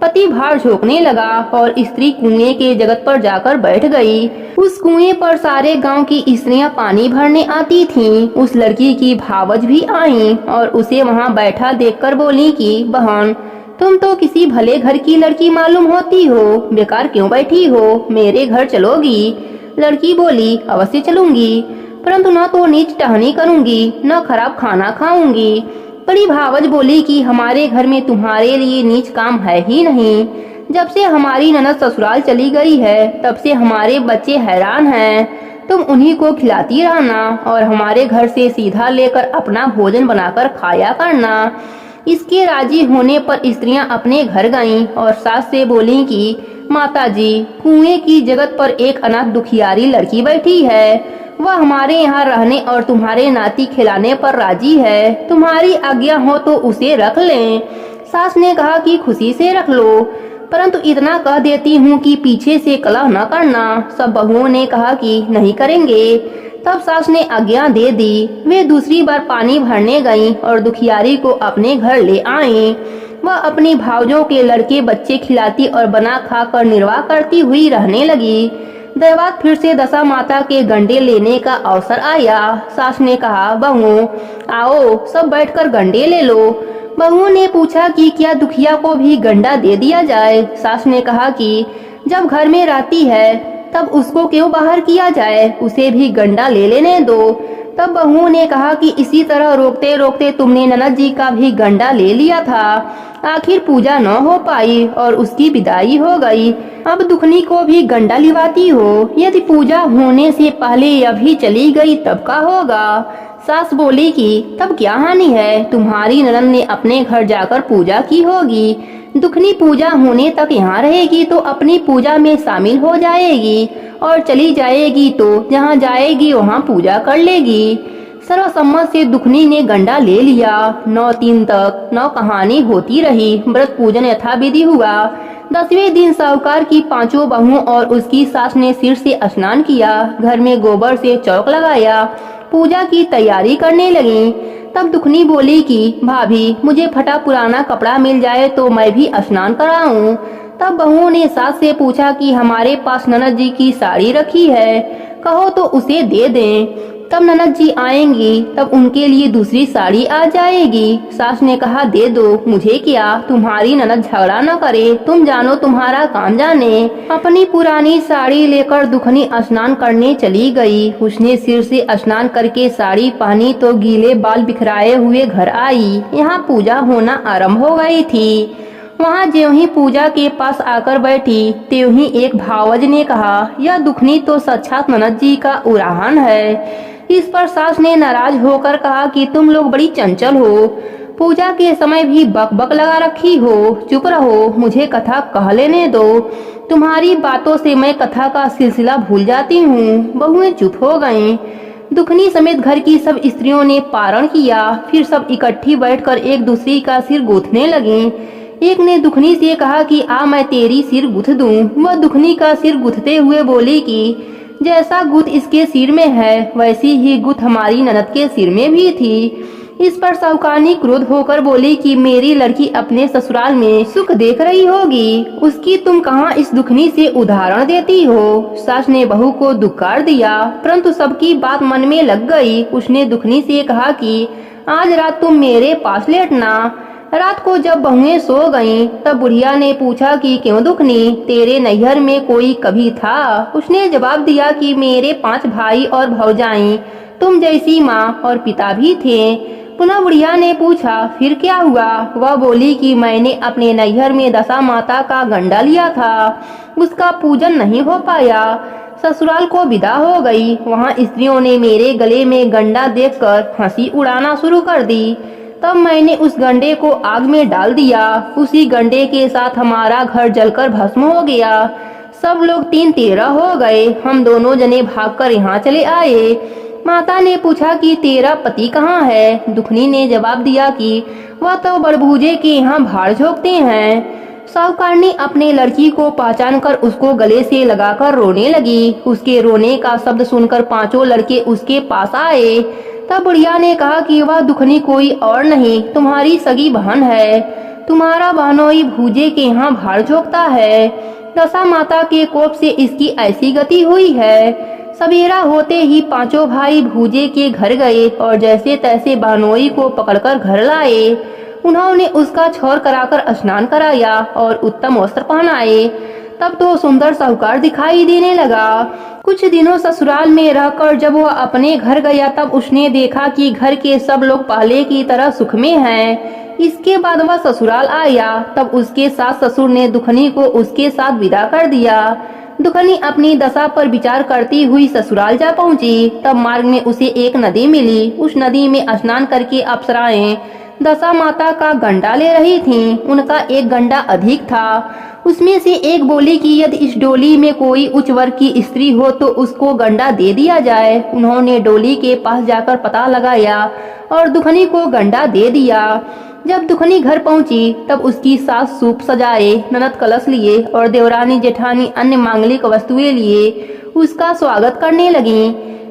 पति भाड़ झोंकने लगा और स्त्री कुएं के जगत पर जाकर बैठ गई। उस कुएं पर सारे गांव की स्त्रियां पानी भरने आती थीं। उस लड़की की भावज भी आईं और उसे वहां बैठा देखकर बोली कि बहन, तुम तो किसी भले घर की लड़की मालूम होती हो, बेकार क्यों बैठी हो, मेरे घर चलोगी? लड़की बोली, अवश्य चलूंगी, परंतु न तो नीच टहनी करूंगी, न खराब खाना खाऊंगी। बड़ी भावज बोली कि हमारे घर में तुम्हारे लिए नीच काम है ही नहीं। जब से हमारी ननद ससुराल चली गई है तब से हमारे बच्चे हैरान हैं। तुम उन्हीं को खिलाती रहना और हमारे घर से सीधा लेकर अपना भोजन बनाकर खाया करना। इसके राजी होने पर स्त्रियां अपने घर गईं और सास से बोली कि माताजी, कुएं की जगत पर एक अनाथ दुखियारी लड़की बैठी है। वह हमारे यहाँ रहने और तुम्हारे नाती खिलाने पर राजी है। तुम्हारी आज्ञा हो तो उसे रख लें। सास ने कहा कि खुशी से रख लो, परंतु इतना कह देती हूँ कि पीछे से कलह न करना। सब बहुओं ने कहा कि नहीं करेंगे। तब सास ने आज्ञा दे दी। वे दूसरी बार पानी भरने गईं और दुखियारी को अपने घर ले आईं। वह अपनी भावजों के लड़के बच्चे खिलाती और बना खा कर निर्वाह करती हुई रहने लगी। दैवात फिर से दशा माता के गंडे लेने का अवसर आया। सास ने कहा, बहुओं आओ, सब बैठकर गंडे ले लो। बहुओं ने पूछा कि क्या दुखिया को भी गंडा दे दिया जाए? सास ने कहा कि जब घर में रहती है तब उसको क्यों बाहर किया जाए, उसे भी गंडा ले लेने दो। तब बहुओं ने कहा कि इसी तरह रोकते रोकते तुमने ननद जी का भी गंडा ले लिया था। आखिर पूजा न हो पाई और उसकी विदाई हो गई। अब दुखनी को भी गंडा लिवाती हो। यदि पूजा होने से पहले अभी चली गई तब का होगा? सास बोली कि तब क्या हानि है, तुम्हारी ननद ने अपने घर जाकर पूजा की होगी। दुखनी पूजा होने तक यहाँ रहेगी तो अपनी पूजा में शामिल हो जाएगी और चली जाएगी तो जहाँ जाएगी वहाँ पूजा कर लेगी। सर्वसम्मत से दुखनी ने गंडा ले लिया। 9 दिन तक 9 कहानी होती रही। व्रत पूजन यथाविधि हुआ। 10वें दिन साहूकार की 5 बहुओं और उसकी सास ने सिर से स्नान किया। घर में गोबर से चौक लगाया। पूजा की तैयारी करने लगी। तब दुखनी बोली कि भाभी, मुझे फटा पुराना कपड़ा मिल जाए तो मैं भी स्नान कराऊं। तब बहुओं ने सास से पूछा कि हमारे पास ननद जी की साड़ी रखी है, कहो तो उसे दे दें। तब ननद जी आएंगी तब उनके लिए दूसरी साड़ी आ जाएगी। सास ने कहा, दे दो, मुझे क्या, तुम्हारी ननद झगड़ा न करे, तुम जानो तुम्हारा काम जाने। अपनी पुरानी साड़ी लेकर दुखनी स्नान करने चली गई। उसने सिर से स्नान करके साड़ी पहनी तो गीले बाल बिखराए हुए घर आई। यहाँ पूजा होना आरंभ हो गई थी। वहाँ ज्यों ही पूजा के पास आकर बैठी त्यों ही एक भावज ने कहा, यह दुखनी तो साक्षात ननद जी का उराहन है। इस पर सास ने नाराज होकर कहा कि तुम लोग बड़ी चंचल हो। पूजा के समय भी बक लगा रखी हो। चुप रहो, मुझे कथा कह लेने दो। तुम्हारी बातों से मैं कथा का सिलसिला भूल जाती हूँ। बहुएं चुप हो गईं। दुखनी समेत घर की सब स्त्रियों ने पारण किया। फिर सब इकट्ठी बैठकर एक दूसरी का सिर गूंथने लगीं। एक ने दुखनी से कहा कि आ मैं तेरी सिर गुथ दूं। वह दुखनी का सिर गुथते हुए बोली कि जैसा गुथ इसके सिर में है वैसी ही गुथ हमारी ननद के सिर में भी थी। इस पर साहूकारनी क्रोध होकर बोली कि मेरी लड़की अपने ससुराल में सुख देख रही होगी, उसकी तुम कहाँ इस दुखनी से उदाहरण देती हो। सास ने बहू को दुक्कार दिया, परंतु सबकी बात मन में लग गई। उसने दुखनी से कहा कि आज रात तुम मेरे पास लेटना। रात को जब बहुएं सो गईं, तब बुढ़िया ने पूछा कि क्यों दुखनी, तेरे नैहर में कोई कभी था। उसने जवाब दिया कि मेरे 5 भाई और भौजाई, तुम जैसी माँ और पिता भी थे। पुनः बुढ़िया ने पूछा फिर क्या हुआ। वह बोली कि मैंने अपने नैहर में दशा माता का गंडा लिया था, उसका पूजन नहीं हो पाया। ससुराल को विदा हो गई। वहाँ स्त्रियों ने मेरे गले में गंडा देखकर हंसी उड़ाना शुरू कर दी। तब मैंने उस गंडे को आग में डाल दिया। उसी गंडे के साथ हमारा घर जलकर भस्म हो गया। सब लोग 3-13 हो गए। हम दोनों जने भागकर यहाँ चले आए। माता ने पूछा कि तेरा पति कहाँ है। दुखनी ने जवाब दिया कि वह तो बड़भूजे के यहाँ भाड़ झोंकते हैं। साहूकारनी अपने लड़की को पहचान कर उसको गले से लगाकर रोने लगी। उसके रोने का शब्द सुनकर 5 लड़के उसके पास आए। तब बुढ़िया ने कहा कि वह दुखनी कोई और नहीं, तुम्हारी सगी बहन है। तुम्हारा बहनोई भूजे के यहाँ भाड़ झोंकता है। दशा माता के कोप से इसकी ऐसी गति हुई है। सवेरा होते ही 5 भाई भूजे के घर गए और जैसे तैसे बहनोई को पकड़कर घर लाए। उन्होंने उसका छौर कराकर स्नान कराया और उत्तम वस्त्र पहनाए। तब तो सुंदर साहूकार दिखाई देने लगा। कुछ दिनों ससुराल में रहकर जब वह अपने घर गया, तब उसने देखा कि घर के सब लोग पहले की तरह सुख में हैं। इसके बाद वह ससुराल आया। तब उसके सास ससुर ने दुखनी को उसके साथ विदा कर दिया। दुखनी अपनी दशा पर विचार करती हुई ससुराल जा पहुंची। तब मार्ग में उसे एक नदी मिली। उस नदी में स्नान करके अप्सराएं दशा माता का गंडा ले रही थीं। उनका एक गंडा अधिक था। उसमें से एक बोली कि यदि इस डोली में कोई उच्च वर्ग की स्त्री हो तो उसको गंडा दे दिया जाए। उन्होंने डोली के पास जाकर पता लगाया और दुखनी को गंडा दे दिया। जब दुखनी घर पहुंची, तब उसकी सास सूप सजाए, ननद कलश लिए और देवरानी जेठानी अन्य मांगलिक वस्तुएं लिए उसका स्वागत करने लगी।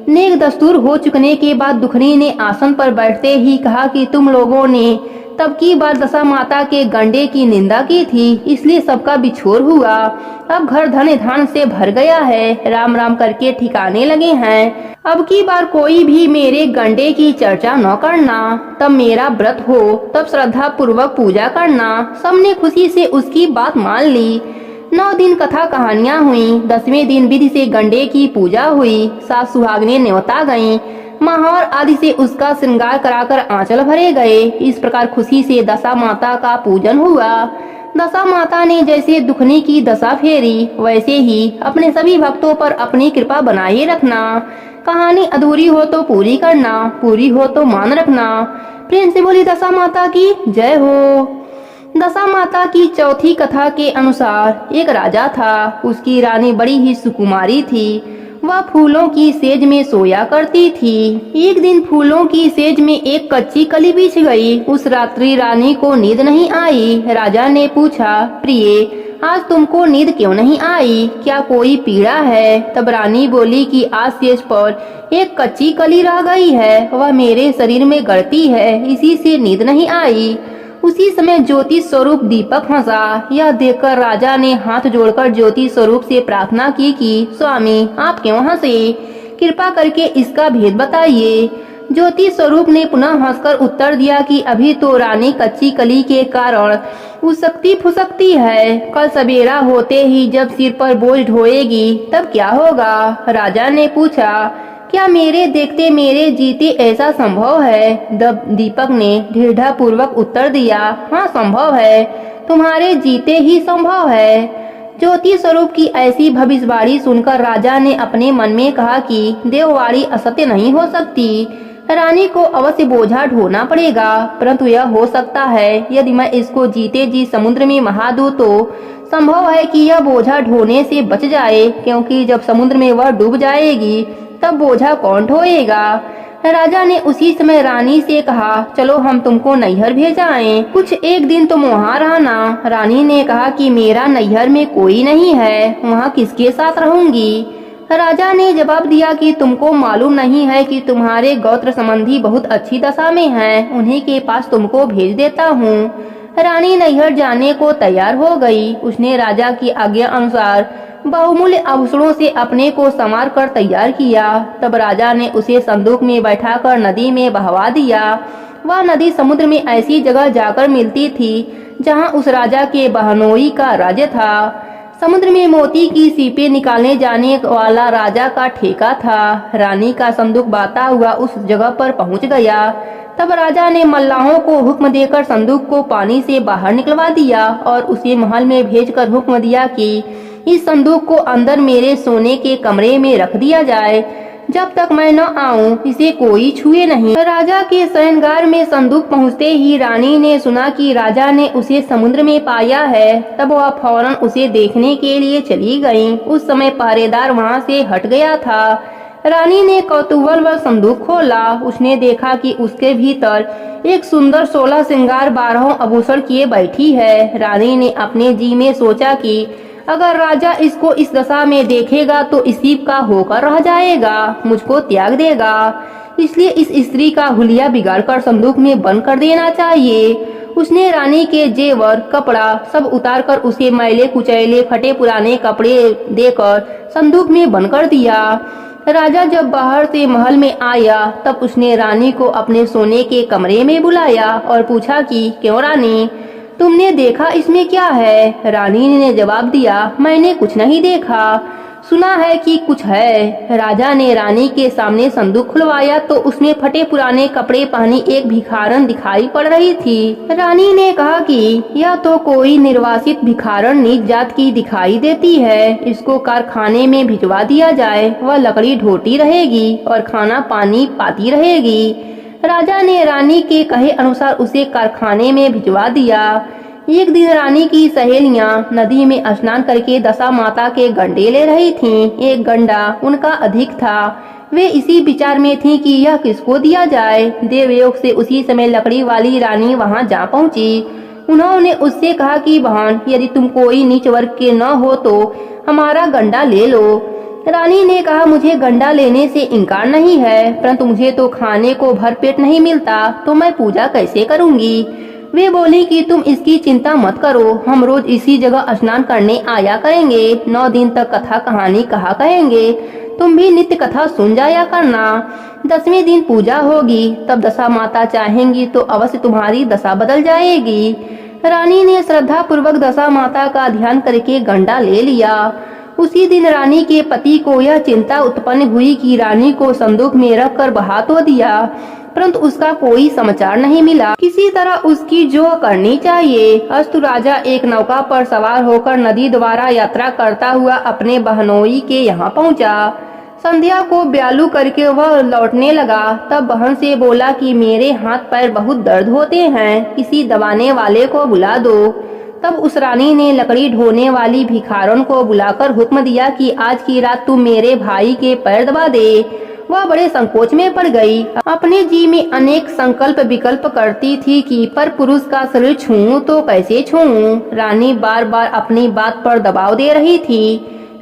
नेक दस्तूर हो चुकने के बाद दुखनी ने आसन पर बैठते ही कहा कि तुम लोगों ने तब की बार दशा माता के गंडे की निंदा की थी, इसलिए सबका बिछोर हुआ। अब घर धन धान से भर गया है। राम राम करके ठिकाने लगे हैं। अब की बार कोई भी मेरे गंडे की चर्चा न करना। तब मेरा व्रत हो, तब श्रद्धा पूर्वक पूजा करना। सबने खुशी से उसकी बात मान ली। 9 दिन कथा कहानियां हुई। 10वें दिन विधि से गंडे की पूजा हुई। सास सुहागने न्योता गईं। महावर आदि से उसका श्रृंगार कराकर आंचल भरे गए। इस प्रकार खुशी से दशा माता का पूजन हुआ। दशा माता ने जैसे दुखनी की दशा फेरी, वैसे ही अपने सभी भक्तों पर अपनी कृपा बनाए रखना। कहानी अधूरी हो तो पूरी करना, पूरी हो तो मान रखना। प्रेम से बोली दशा माता की जय हो। दशा माता की चौथी कथा के अनुसार एक राजा था। उसकी रानी बड़ी ही सुकुमारी थी। वह फूलों की सेज में सोया करती थी। एक दिन फूलों की सेज में एक कच्ची कली बिछ गई। उस रात्रि रानी को नींद नहीं आई। राजा ने पूछा, प्रिय, आज तुमको नींद क्यों नहीं आई? क्या कोई पीड़ा है? तब रानी बोली कि आज सेज पर एक कच्ची कली रह गई है। वह मेरे शरीर में गड़ती है, इसी से नींद नहीं आई। उसी समय ज्योति स्वरूप दीपक हंसा। यह देखकर राजा ने हाथ जोड़कर ज्योति स्वरूप से प्रार्थना की कि स्वामी, आप क्यों हंसे? कृपा करके इसका भेद बताइए। ज्योति स्वरूप ने पुनः हंसकर उत्तर दिया कि अभी तो रानी कच्ची कली के कारण उसकती फुसकती है। कल सवेरा होते ही जब सिर पर बोझ ढोएगी तब क्या होगा? राजा ने पूछा, क्या मेरे देखते मेरे जीते ऐसा संभव है? दीपक ने दृढ़ता पूर्वक उत्तर दिया, हाँ संभव है, तुम्हारे जीते ही संभव है। ज्योति स्वरूप की ऐसी भविष्यवाणी सुनकर राजा ने अपने मन में कहा कि देववाणी असत्य नहीं हो सकती। रानी को अवश्य बोझा ढोना पड़ेगा, परंतु यह हो सकता है यदि मैं इसको जीते जी समुद्र में बहा दूं तो संभव है कि यह बोझा ढोने से बच जाए, क्योंकि जब समुद्र में वह डूब जाएगी तब बोझा कौन ढोएगा। राजा ने उसी समय रानी से कहा, चलो हम तुमको नैहर भेजाएं, कुछ एक दिन तुम वहाँ रहना। रानी ने कहा कि मेरा नैहर में कोई नहीं है, वहाँ किसके साथ रहूंगी। राजा ने जवाब दिया कि तुमको मालूम नहीं है कि तुम्हारे गोत्र संबंधी बहुत अच्छी दशा में हैं, उन्हीं के पास तुमको भेज देता हूँ। रानी नैहर जाने को तैयार हो गई। उसने राजा की आज्ञा अनुसार बहुमूल्य आभूषणों से अपने को संवार कर तैयार किया। तब राजा ने उसे संदूक में बैठाकर नदी में बहवा दिया। वह नदी समुद्र में ऐसी जगह जाकर मिलती थी जहाँ उस राजा के बहनोई का राज्य था। समुद्र में मोती की सीपें निकालने जाने वाला राजा का ठेका था। रानी का संदूक बाता हुआ उस जगह पर पहुंच गया। तब राजा ने मल्लाहों को हुक्म देकर संदूक को पानी से बाहर निकलवा दिया और उसे महल में भेजकर हुक्म दिया कि इस संदूक को अंदर मेरे सोने के कमरे में रख दिया जाए, जब तक मैं न आऊं इसे कोई छुए नहीं। राजा के शयनगार में संदूक पहुंचते ही रानी ने सुना कि राजा ने उसे समुद्र में पाया है। तब वह फौरन उसे देखने के लिए चली गई। उस समय पहरेदार वहां से हट गया था। रानी ने कौतूहलवश संदूक खोला। उसने देखा कि उसके भीतर एक सुंदर 16 श्रृंगार 12 आभूषण किए बैठी है। रानी ने अपने जी में सोचा कि अगर राजा इसको इस दशा में देखेगा तो इसी का होकर रह जाएगा, मुझको त्याग देगा। इसलिए इस स्त्री का हुलिया बिगाड़कर संदूक में बंद कर देना चाहिए। उसने रानी के जेवर कपड़ा सब उतारकर उसे मैले कुचैले फटे पुराने कपड़े देकर संदूक में बंद कर दिया। राजा जब बाहर से महल में आया तब उसने रानी को अपने सोने के कमरे में बुलाया और पूछा कि क्यों रानी, तुमने देखा इसमें क्या है? रानी ने जवाब दिया, मैंने कुछ नहीं देखा, सुना है कि कुछ है। राजा ने रानी के सामने संदूक खुलवाया तो उसमें फटे पुराने कपड़े पहनी एक भिखारन दिखाई पड़ रही थी। रानी ने कहा कि यह तो कोई निर्वासित भिखारन नीच जात की दिखाई देती है, इसको कारखाने में भिजवा दिया जाए, वह लकड़ी ढोती रहेगी और खाना पानी पाती रहेगी। राजा ने रानी के कहे अनुसार उसे कारखाने में भिजवा दिया। एक दिन रानी की सहेलियां नदी में स्नान करके दशा माता के गंडे ले रही थीं। एक गंडा उनका अधिक था। वे इसी विचार में थीं कि यह किसको दिया जाए। देवयोग से उसी समय लकड़ी वाली रानी वहां जा पहुंची। उन्होंने उससे कहा कि बहन, यदि तुम कोई नीच वर्ग के न हो तो हमारा गंडा ले लो। रानी ने कहा, मुझे गंडा लेने से इनकार नहीं है, परंतु मुझे तो खाने को भरपेट नहीं मिलता, तो मैं पूजा कैसे करूंगी। वे बोली कि तुम इसकी चिंता मत करो, हम रोज इसी जगह स्नान करने आया करेंगे, 9 दिन तक कथा कहानी कहा कहेंगे, तुम भी नित्य कथा सुन जाया करना। 10वें दिन पूजा होगी, तब दशा माता चाहेंगी तो अवश्य तुम्हारी दशा बदल जाएगी। रानी ने श्रद्धा पूर्वक दशा माता का ध्यान करके गंडा ले लिया। उसी दिन रानी के पति को यह चिंता उत्पन्न हुई कि रानी को संदूक में रख कर बहा तो दिया, परंतु उसका कोई समाचार नहीं मिला। किसी तरह उसकी जो करनी चाहिए। अस्तु राजा एक नौका पर सवार होकर नदी द्वारा यात्रा करता हुआ अपने बहनोई के यहाँ पहुँचा। संध्या को ब्यालू करके वह लौटने लगा। तब बहन से बोला कि मेरे हाथ पैर बहुत दर्द होते हैं, किसी दबाने वाले को बुला दो। तब उस रानी ने लकड़ी ढोने वाली भिखारन को बुलाकर हुक्म दिया कि आज की रात तू मेरे भाई के पैर दबा दे। वह बड़े संकोच में पड़ गई। अपने जी में अनेक संकल्प विकल्प करती थी कि पर पुरुष का शरीर छूऊं तो कैसे छूऊं। रानी बार बार अपनी बात पर दबाव दे रही थी,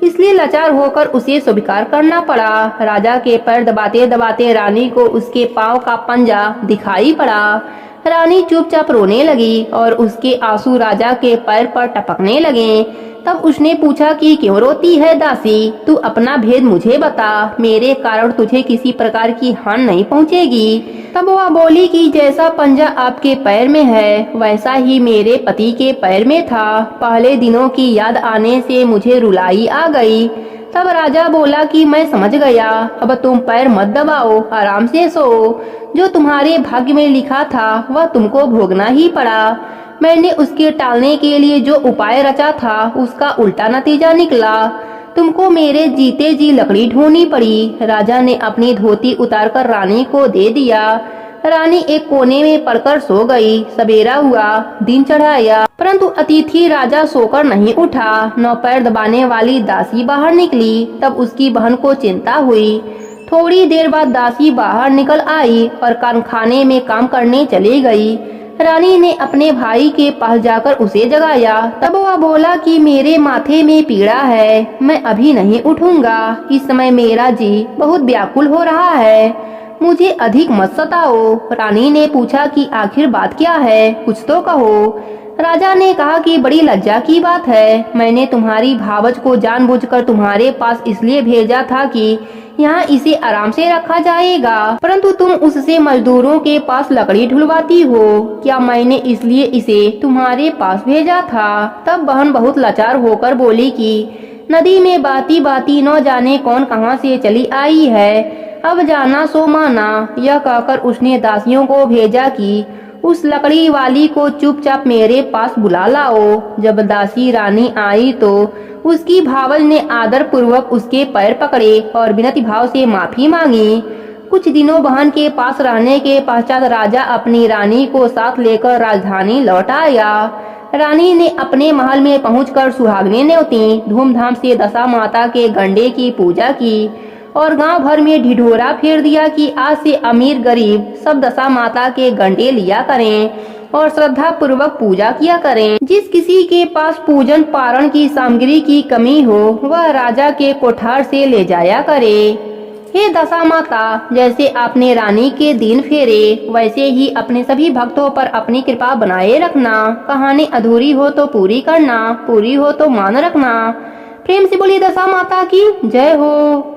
इसलिए लाचार होकर उसे स्वीकार करना पड़ा। राजा के पैर दबाते दबाते रानी को उसके पांव का पंजा दिखाई पड़ा। रानी चुपचाप रोने लगी और उसके आंसू राजा के पैर पर टपकने लगे। तब उसने पूछा कि क्यों रोती है दासी, तू अपना भेद मुझे बता, मेरे कारण तुझे किसी प्रकार की हानि नहीं पहुँचेगी। तब वह बोली कि जैसा पंजा आपके पैर में है वैसा ही मेरे पति के पैर में था। पहले दिनों की याद आने से मुझे रुलाई आ गई। तब राजा बोला कि मैं समझ गया, अब तुम पैर मत दबाओ, आराम से सो। जो तुम्हारे भाग्य में लिखा था वह तुमको भोगना ही पड़ा। मैंने उसके टालने के लिए जो उपाय रचा था उसका उल्टा नतीजा निकला। तुमको मेरे जीते जी लकड़ी ढूंढनी पड़ी। राजा ने अपनी धोती उतारकर रानी को दे दिया। रानी एक कोने में पड़कर सो गई। सवेरा हुआ, दिन चढ़ाया, परंतु अतिथि राजा सोकर नहीं उठा। नौ पैर दबाने वाली दासी बाहर निकली। तब उसकी बहन को चिंता हुई। थोड़ी देर बाद दासी बाहर निकल आई और कारखाने में काम करने चली गई। रानी ने अपने भाई के पास जाकर उसे जगाया। तब वह बोला कि मेरे माथे में पीड़ा है, मैं अभी नहीं उठूंगा। इस समय मेरा जी बहुत व्याकुल हो रहा है, मुझे अधिक मत सताओ। रानी ने पूछा कि आखिर बात क्या है, कुछ तो कहो। राजा ने कहा कि बड़ी लज्जा की बात है। मैंने तुम्हारी भावज को जानबूझकर तुम्हारे पास इसलिए भेजा था कि यहाँ इसे आराम से रखा जाएगा, परंतु तुम उससे मजदूरों के पास लकड़ी ढुलवाती हो। क्या मैंने इसलिए इसे तुम्हारे पास भेजा था? तब बहन बहुत लाचार होकर बोली कि नदी में बाती बाती न जाने कौन कहां से चली आई है, अब जाना सो माना। यह कहकर उसने दासियों को भेजा कि उस लकड़ी वाली को चुपचाप मेरे पास बुला लाओ। जब दासी रानी आई तो उसकी भावज ने आदर पूर्वक उसके पैर पकड़े और विनती भाव से माफी मांगी। कुछ दिनों बहन के पास रहने के पश्चात राजा अपनी रानी को साथ लेकर राजधानी लौट आया। रानी ने अपने महल में पहुंचकर सुहागने न्योती। धूमधाम से दशा माता के गंडे की पूजा की और गांव भर में ढिढोरा फेर दिया कि आज से अमीर गरीब सब दशा माता के गंडे लिया करें और श्रद्धा पूर्वक पूजा किया करें। जिस किसी के पास पूजन पारण की सामग्री की कमी हो वह राजा के कोठार से ले जाया करे। हे दशा माता, जैसे आपने रानी के दिन फेरे वैसे ही अपने सभी भक्तों पर अपनी कृपा बनाए रखना। कहानी अधूरी हो तो पूरी करना, पूरी हो तो मान रखना। प्रेम से बोली दशा माता की जय हो।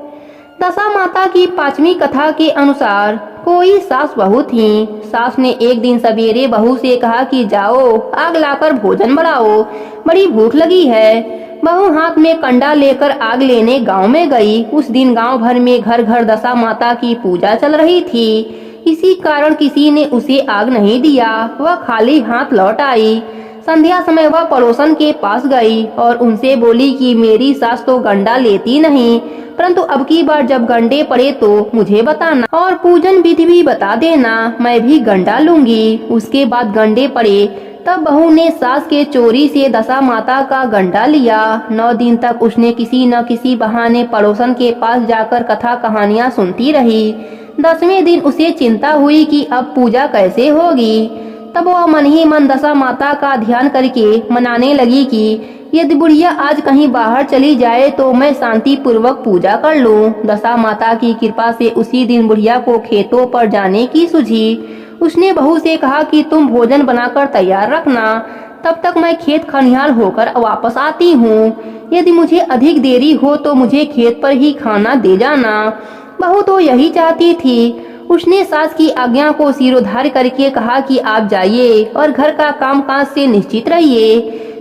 दशा माता की 5वीं कथा के अनुसार कोई सास बहू थी। सास ने एक दिन सवेरे बहू से कहा कि जाओ आग लाकर भोजन बनाओ, बड़ी भूख लगी है। बहू हाथ में कंडा लेकर आग लेने गांव में गई। उस दिन गांव भर में घर घर दशा माता की पूजा चल रही थी, इसी कारण किसी ने उसे आग नहीं दिया। वह खाली हाथ लौट आई। संध्या समय वह पड़ोसन के पास गई और उनसे बोली कि मेरी सास तो गंडा लेती नहीं, परंतु अब की बार जब गंडे पड़े तो मुझे बताना और पूजन विधि भी बता देना, मैं भी गंडा लूंगी। उसके बाद गंडे पड़े तब बहू ने सास के चोरी से दशा माता का गंडा लिया। 9 दिन तक उसने किसी न किसी बहाने पड़ोसन के पास जाकर कथा कहानियां सुनती रही। 10वें दिन उसे चिंता हुई कि अब पूजा कैसे होगी। तब वह मन ही मन दशा माता का ध्यान करके मनाने लगी कि यदि बुढ़िया आज कहीं बाहर चली जाए तो मैं शांति पूर्वक पूजा कर लूं। दशा माता की कृपा से उसी दिन बुढ़िया को खेतों पर जाने की सूझी। उसने बहू से कहा कि तुम भोजन बनाकर तैयार रखना, तब तक मैं खेत खलिहान होकर वापस आती हूँ। यदि मुझे अधिक देरी हो तो मुझे खेत पर ही खाना दे जाना। बहू तो यही चाहती थी। उसने सास की आज्ञा को सिरोधार्य करके कहा कि आप जाइए और घर का काम काज से निश्चित रहिए।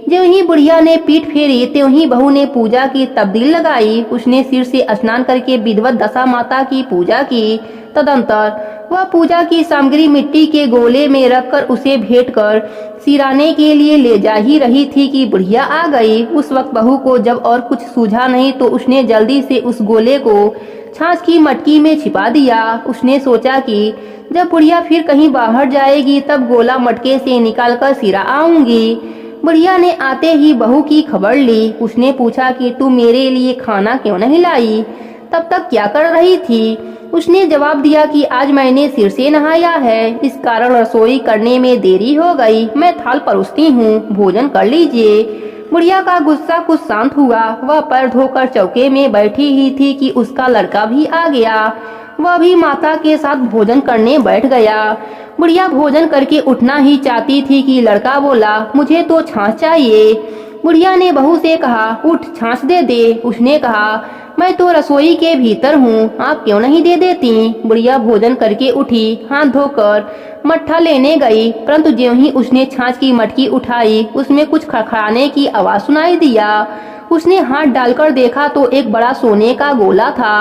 जो ही बुढ़िया ने पीठ फेरी त्यों ही बहू ने पूजा की तब्दील लगाई। उसने सिर से स्नान करके विधिवत दशा माता की पूजा की। तदंतर वह पूजा की सामग्री मिट्टी के गोले में रखकर उसे भेंट कर सिराने के लिए ले जा ही रही थी कि बुढ़िया आ गई। उस वक्त बहू को जब और कुछ सूझा नहीं तो उसने जल्दी से उस गोले को छाछ की मटकी में छिपा दिया। उसने सोचा कि जब बुढ़िया फिर कहीं बाहर जाएगी तब गोला मटके से निकालकर सिरा आऊंगी। बुढ़िया ने आते ही बहू की खबर ली। उसने पूछा कि तू मेरे लिए खाना क्यों नहीं लाई, तब तक क्या कर रही थी? उसने जवाब दिया कि आज मैंने सिर से नहाया है, इस कारण रसोई करने में देरी हो गई। मैं थाल परोसती हूँ, भोजन कर लीजिए। बुढ़िया का गुस्सा कुछ शांत हुआ। वह पैर धोकर चौके में बैठी ही थी कि उसका लड़का भी आ गया। वह भी माता के साथ भोजन करने बैठ गया। बुढ़िया भोजन करके उठना ही चाहती थी कि लड़का बोला, मुझे तो छाछ चाहिए। बुढ़िया ने बहू से कहा, उठ छाछ दे दे। उसने कहा, मैं तो रसोई के भीतर हूँ, आप क्यों नहीं दे देती? बुढ़िया भोजन करके उठी, हाथ धोकर मट्ठा लेने गई, परंतु ज्यों ही उसने छाछ की मटकी उठाई उसमें कुछ खड़खड़ाने की आवाज सुनाई दिया। उसने हाथ डालकर देखा तो एक बड़ा सोने का गोला था।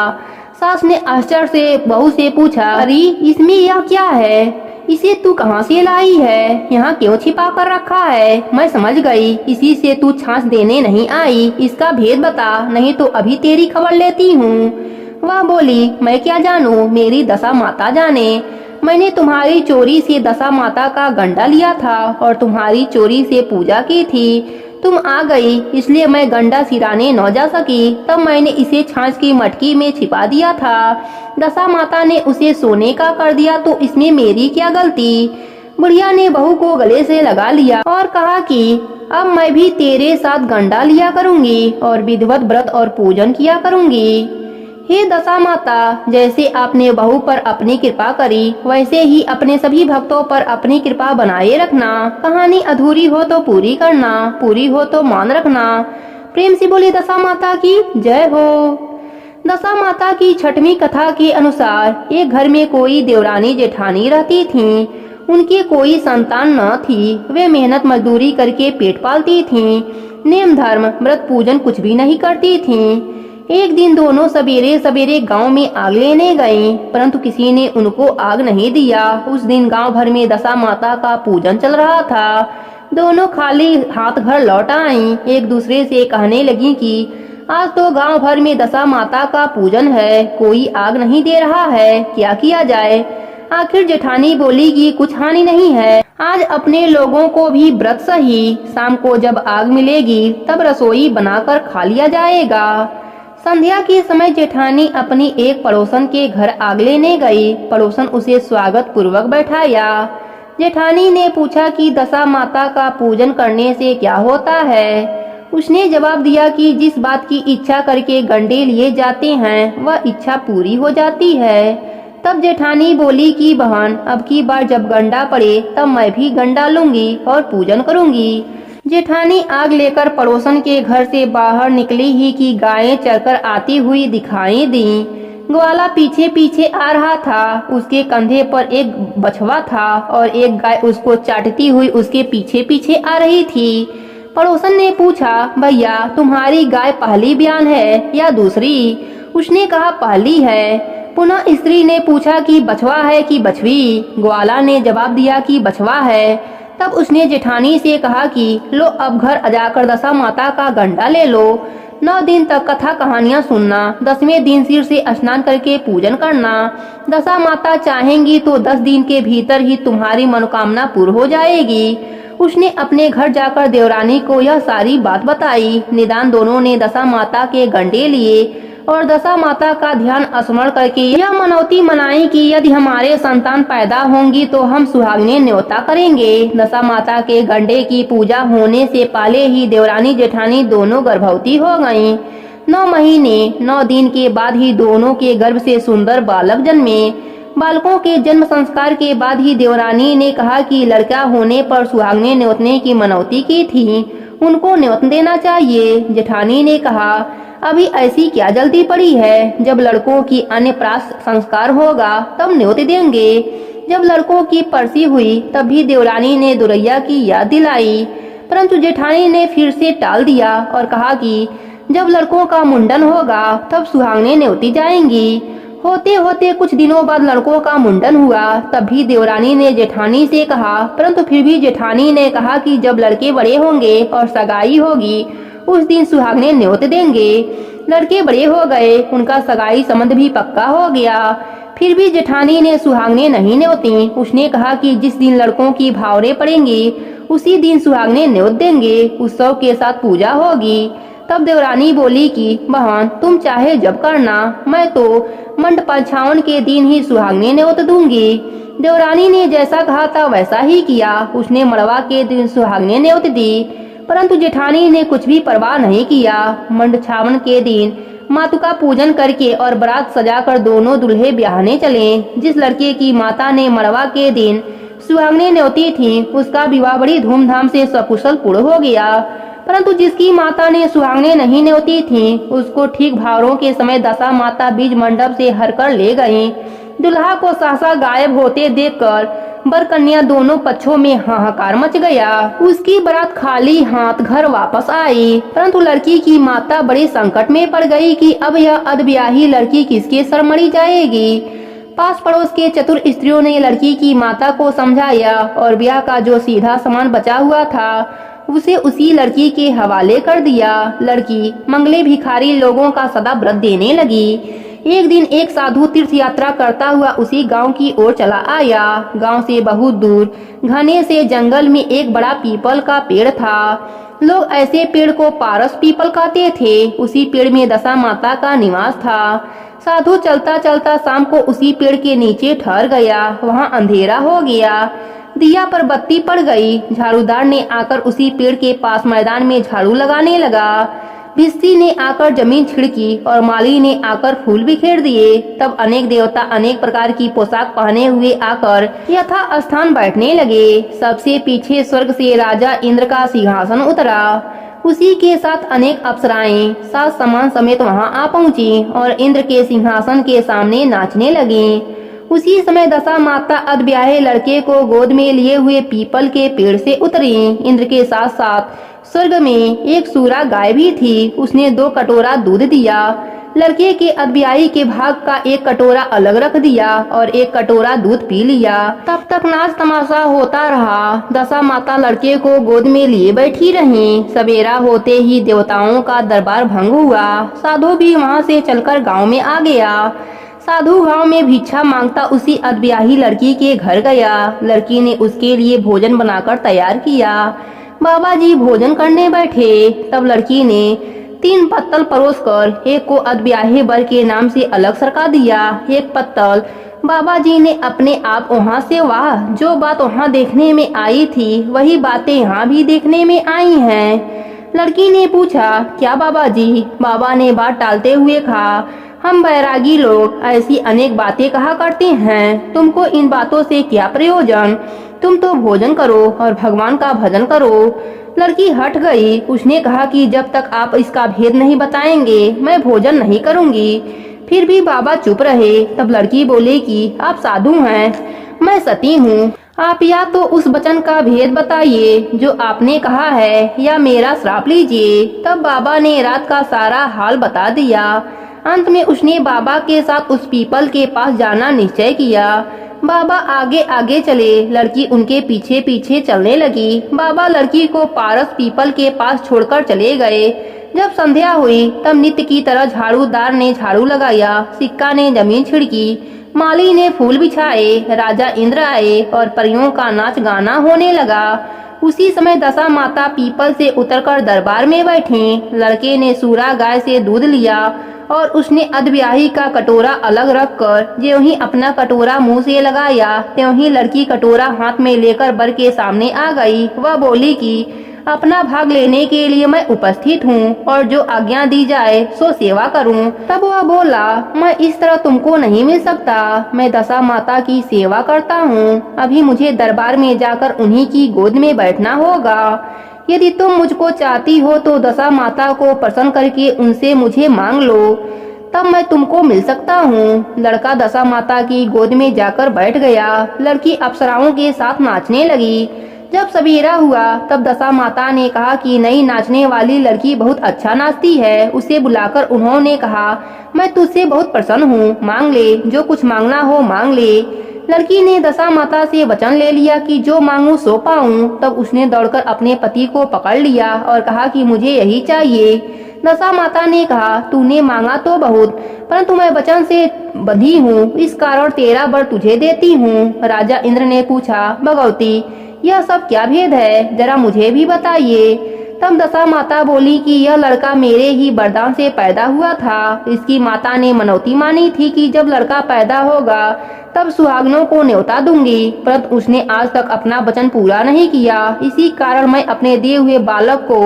सास ने आश्चर्य से बहू से पूछा, अरे इसमें यह क्या है? इसे तू कहाँ से लाई है? यहाँ क्यों छिपा कर रखा है? मैं समझ गई, इसी से तू छाछ देने नहीं आई। इसका भेद बता, नहीं तो अभी तेरी खबर लेती हूँ। वह बोली, मैं क्या जानूं, मेरी दशा माता जाने। मैंने तुम्हारी चोरी से दशा माता का गंडा लिया था और तुम्हारी चोरी से पूजा की थी। तुम आ गई, इसलिए मैं गंडा सिराने न जा सकी। तब मैंने इसे छाछ की मटकी में छिपा दिया था। दशा माता ने उसे सोने का कर दिया, तो इसमें मेरी क्या गलती? बुढ़िया ने बहू को गले से लगा लिया और कहा कि अब मैं भी तेरे साथ गंडा लिया करूंगी और विधिवत व्रत और पूजन किया करूंगी। हे दशा माता, जैसे आपने बहू पर अपनी कृपा करी, वैसे ही अपने सभी भक्तों पर अपनी कृपा बनाए रखना। कहानी अधूरी हो तो पूरी करना, पूरी हो तो मान रखना। प्रेम से बोली दशा माता की जय हो। दशा माता की छठवीं कथा के अनुसार एक घर में कोई देवरानी जेठानी रहती थीं। उनकी कोई संतान न थी। वे मेहनत मजदूरी करके पेट पालती थीं। नेम धर्म व्रत पूजन कुछ भी नहीं करती थीं। एक दिन दोनों सवेरे सवेरे गांव में आग लेने गईं, परंतु किसी ने उनको आग नहीं दिया। उस दिन गांव भर में दशा माता का पूजन चल रहा था। दोनों खाली हाथ घर लौट आईं। एक दूसरे से कहने लगी कि आज तो गांव भर में दशा माता का पूजन है, कोई आग नहीं दे रहा है, क्या किया जाए? आखिर जेठानी बोली कि कुछ हानि नहीं है, आज अपने लोगों को भी व्रत सही। शाम को जब आग मिलेगी तब रसोई बनाकर खा लिया जाएगा। संध्या के समय जेठानी अपनी एक पड़ोसन के घर आग लेने गई। पड़ोसन उसे स्वागत पूर्वक बैठाया। जेठानी ने पूछा कि दशा माता का पूजन करने से क्या होता है? उसने जवाब दिया कि जिस बात की इच्छा करके गंडे लिए जाते हैं वह इच्छा पूरी हो जाती है। तब जेठानी बोली कि बहन, अब की बार जब गंडा पड़े तब मैं भी गंडा लूंगी और पूजन करूंगी। जेठानी आग लेकर पड़ोसन के घर से बाहर निकली ही कि गायें चरकर आती हुई दिखाई दी। ग्वाला पीछे पीछे आ रहा था। उसके कंधे पर एक बछवा था और एक गाय उसको चाटती हुई उसके पीछे पीछे आ रही थी। पड़ोसन ने पूछा, भैया तुम्हारी गाय पहली ब्यान है या दूसरी? उसने कहा पहली है। पुनः स्त्री ने पूछा कि बछवा है कि बछवी? ग्वाला ने जवाब दिया कि बछवा है। तब उसने जेठानी से कहा कि लो अब घर जाकर दशा माता का गंडा ले लो। 9 दिन तक कथा कहानियां सुनना, 10वें दिन सिर से स्नान करके पूजन करना। दशा माता चाहेंगी तो 10 दिन के भीतर ही तुम्हारी मनोकामना पूर्ण हो जाएगी। उसने अपने घर जाकर देवरानी को यह सारी बात बताई। निदान दोनों ने दशा माता के गंडे लिए और दशा माता का ध्यान स्मरण करके यह मनौती मनाई कि यदि हमारे संतान पैदा होंगी तो हम सुहागिनें न्योता करेंगे। दशा माता के गंडे की पूजा होने से पहले ही देवरानी जेठानी दोनों गर्भवती हो गईं। 9 महीने 9 दिन के बाद ही दोनों के गर्भ से सुंदर बालक जन्मे। बालकों के जन्म संस्कार के बाद ही देवरानी ने कहा कि लड़का होने पर सुहागिनें न्योतने की मनौती की थी, उनको न्योत देना चाहिए। जेठानी ने कहा, अभी ऐसी क्या जल्दी पड़ी है? जब लड़कों की अन्नप्राशन संस्कार होगा तब न्योत देंगे। जब लड़कों की परसी हुई तब भी देवरानी ने दुरैया की याद दिलाई, परंतु जेठानी ने फिर से टाल दिया और कहा कि जब लड़कों का मुंडन होगा तब सुहागिनें न्योती जाएंगी। होते होते कुछ दिनों बाद लड़कों का मुंडन हुआ। तब भी देवरानी ने जेठानी से कहा, परंतु फिर भी जेठानी ने कहा कि जब लड़के बड़े होंगे और सगाई होगी उस दिन सुहागिनें न्योत देंगे। लड़के बड़े हो गए, उनका सगाई संबंध भी पक्का हो गया। फिर भी जेठानी ने सुहागिनें नहीं न्योती। उसने कहा कि जिस दिन लड़कों की भावरे पड़ेंगी उसी दिन सुहागिनें न्योत देंगे, उत्सव के साथ पूजा होगी। तब देवरानी बोली कि बहन तुम चाहे जब करना, मैं तो मंडपाछावन के दिन ही सुहागिनें न्योत दूंगी। देवरानी ने जैसा कहा था वैसा ही किया। उसने मड़वा के दिन सुहागिनें न्योत दी, परंतु जेठानी ने कुछ भी परवाह नहीं किया। मंडछावन के दिन मातुका पूजन करके और बारात सजाकर दोनों दुल्हे ब्याहने चले। जिस लड़के की माता ने मड़वा के दिन सुहागिनें न्योती थी उसका विवाह बड़ी धूमधाम से सकुशल पूर्ण हो गया, परंतु जिसकी माता ने सुहागिनें नहीं न्योती थी उसको ठीक भावरों के समय दशा माता बीज मंडप से हरकर ले गईं। दुल्हा को सहसा गायब होते देखकर वर कन्या दोनों पक्षों में हाहाकार मच गया। उसकी बारात खाली हाथ घर वापस आई, परंतु लड़की की माता बड़े संकट में पड़ गई कि अब यह अधब्याही लड़की किसके सर मरी जाएगी। पास पड़ोस के चतुर स्त्रियों ने लड़की की माता को समझाया और ब्याह का जो सीधा सामान बचा हुआ था उसे उसी लड़की के हवाले कर दिया। लड़की मंगले भिखारी लोगों का सदा व्रत देने लगी। एक दिन एक साधु तीर्थ यात्रा करता हुआ उसी गांव की ओर चला आया। गांव से बहुत दूर घने से जंगल में एक बड़ा पीपल का पेड़ था। लोग ऐसे पेड़ को पारस पीपल कहते थे। उसी पेड़ में दशा माता का निवास था। साधु चलता चलता शाम को उसी पेड़ के नीचे ठहर गया। वहां अंधेरा हो गया। दिया पर बत्ती पड़ गई। झाड़ूदार ने आकर उसी पेड़ के पास मैदान में झाड़ू लगाने लगा। भिस्ती ने आकर जमीन छिड़की और माली ने आकर फूल बिखेर दिए। तब अनेक देवता अनेक प्रकार की पोशाक पहने हुए आकर यथा स्थान बैठने लगे। सबसे पीछे स्वर्ग से राजा इंद्र का सिंहासन उतरा। उसी के साथ अनेक अप्सराएं साज समान समेत वहां आ पहुंची और इंद्र के सिंहासन के सामने नाचने लगी। उसी समय दशा माता अधब्याहे लड़के को गोद में लिए हुए पीपल के पेड़ से उतरी। इंद्र के साथ साथ स्वर्ग में एक सूरा गाय भी थी। उसने 2 कटोरा दूध दिया। लड़के के अधब्याही के भाग का एक कटोरा अलग रख दिया और एक कटोरा दूध पी लिया। तब तक नाच तमाशा होता रहा। दशा माता लड़के को गोद में लिए बैठी रही। सवेरा होते ही देवताओं का दरबार भंग हुआ। साधु भी वहां से चलकर गांव में आ गया। साधु गांव में भिक्षा मांगता उसी अधब्याही लड़की के घर गया। लड़की ने उसके लिए भोजन बनाकर तैयार किया। बाबा जी भोजन करने बैठे। तब लड़की ने 3 पत्तल परोसकर एक को अधब्याहे बर के नाम से अलग सरका दिया। एक पत्तल बाबा जी ने अपने आप वहाँ से, वाह, जो बात वहाँ देखने में आई थी वही बातें यहाँ भी देखने में आई हैं। लड़की ने पूछा, क्या बाबा जी? बाबा ने बात टालते हुए कहा, हम बैरागी लोग ऐसी अनेक बातें कहा करते हैं। तुमको इन बातों से क्या प्रयोजन? तुम तो भोजन करो और भगवान का भजन करो। लड़की हट गई। उसने कहा कि जब तक आप इसका भेद नहीं बताएंगे मैं भोजन नहीं करूंगी। फिर भी बाबा चुप रहे। तब लड़की बोले कि आप साधु हैं, मैं सती हूँ। आप या तो उस वचन का भेद बताइए जो आपने कहा है या मेरा श्राप लीजिए। तब बाबा ने रात का सारा हाल बता दिया। अंत में उसने बाबा के साथ उस पीपल के पास जाना निश्चय किया। बाबा आगे आगे चले। लड़की उनके पीछे पीछे चलने लगी। बाबा लड़की को पारस पीपल के पास छोड़कर चले गए। जब संध्या हुई तब नित्य की तरह झाड़ूदार ने झाड़ू लगाया। सिक्का ने जमीन छिड़की। माली ने फूल बिछाए। राजा इंद्र आए और परियों का नाच गाना होने लगा। उसी समय दशा माता पीपल से उतरकर दरबार में बैठी। लड़के ने सूरा गाय से दूध लिया और उसने अधब्याही का कटोरा अलग रखकर ज्यों ही अपना कटोरा मुंह से लगाया त्यों ही लड़की कटोरा हाथ में लेकर बर के सामने आ गई। वह बोली कि अपना भाग लेने के लिए मैं उपस्थित हूँ और जो आज्ञा दी जाए सो सेवा करूँ। तब वह बोला, मैं इस तरह तुमको नहीं मिल सकता। मैं दशा माता की सेवा करता हूँ। अभी मुझे दरबार में जाकर उन्हीं की गोद में बैठना होगा। यदि तुम मुझको चाहती हो तो दशा माता को प्रसन्न करके उनसे मुझे मांग लो, तब मैं तुमको मिल सकता हूँ। लड़का दशा माता की गोद में जाकर बैठ गया। लड़की अप्सराओं के साथ नाचने लगी। जब सवेरा हुआ तब दशा माता ने कहा कि नई नाचने वाली लड़की बहुत अच्छा नाचती है। उसे बुलाकर उन्होंने कहा, मैं तुझसे बहुत प्रसन्न हूँ, मांग ले, जो कुछ मांगना हो मांग ले। लड़की ने दशा माता से वचन ले लिया कि जो मांगू सो पाऊं। तब उसने दौड़कर अपने पति को पकड़ लिया और कहा कि मुझे यही चाहिए। दशा माता ने कहा, तूने मांगा तो बहुत, परंतु मैं वचन से बंधी हूँ, इस कारण तेरा वर तुझे देती हूँ। राजा इंद्र ने पूछा, भगवती यह सब क्या भेद है, जरा मुझे भी बताइए। तब दशा माता बोली कि यह लड़का मेरे ही वरदान से पैदा हुआ था। इसकी माता ने मनौती मानी थी कि जब लड़का पैदा होगा तब सुहागनों को न्योता दूंगी, परंतु उसने आज तक अपना वचन पूरा नहीं किया। इसी कारण मैं अपने दिए हुए बालक को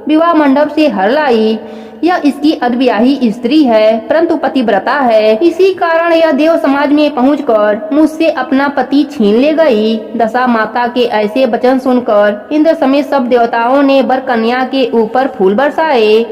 विवाह मंडप से हर लाई। यह इसकी अधब्याही स्त्री है, परंतु पतिव्रता है। इसी कारण यह देव समाज में पहुंचकर मुझसे अपना पति छीन ले गई। दशा माता के ऐसे वचन सुनकर इंद्र समेत सब देवताओं ने वर कन्या के ऊपर फूल बरसाए।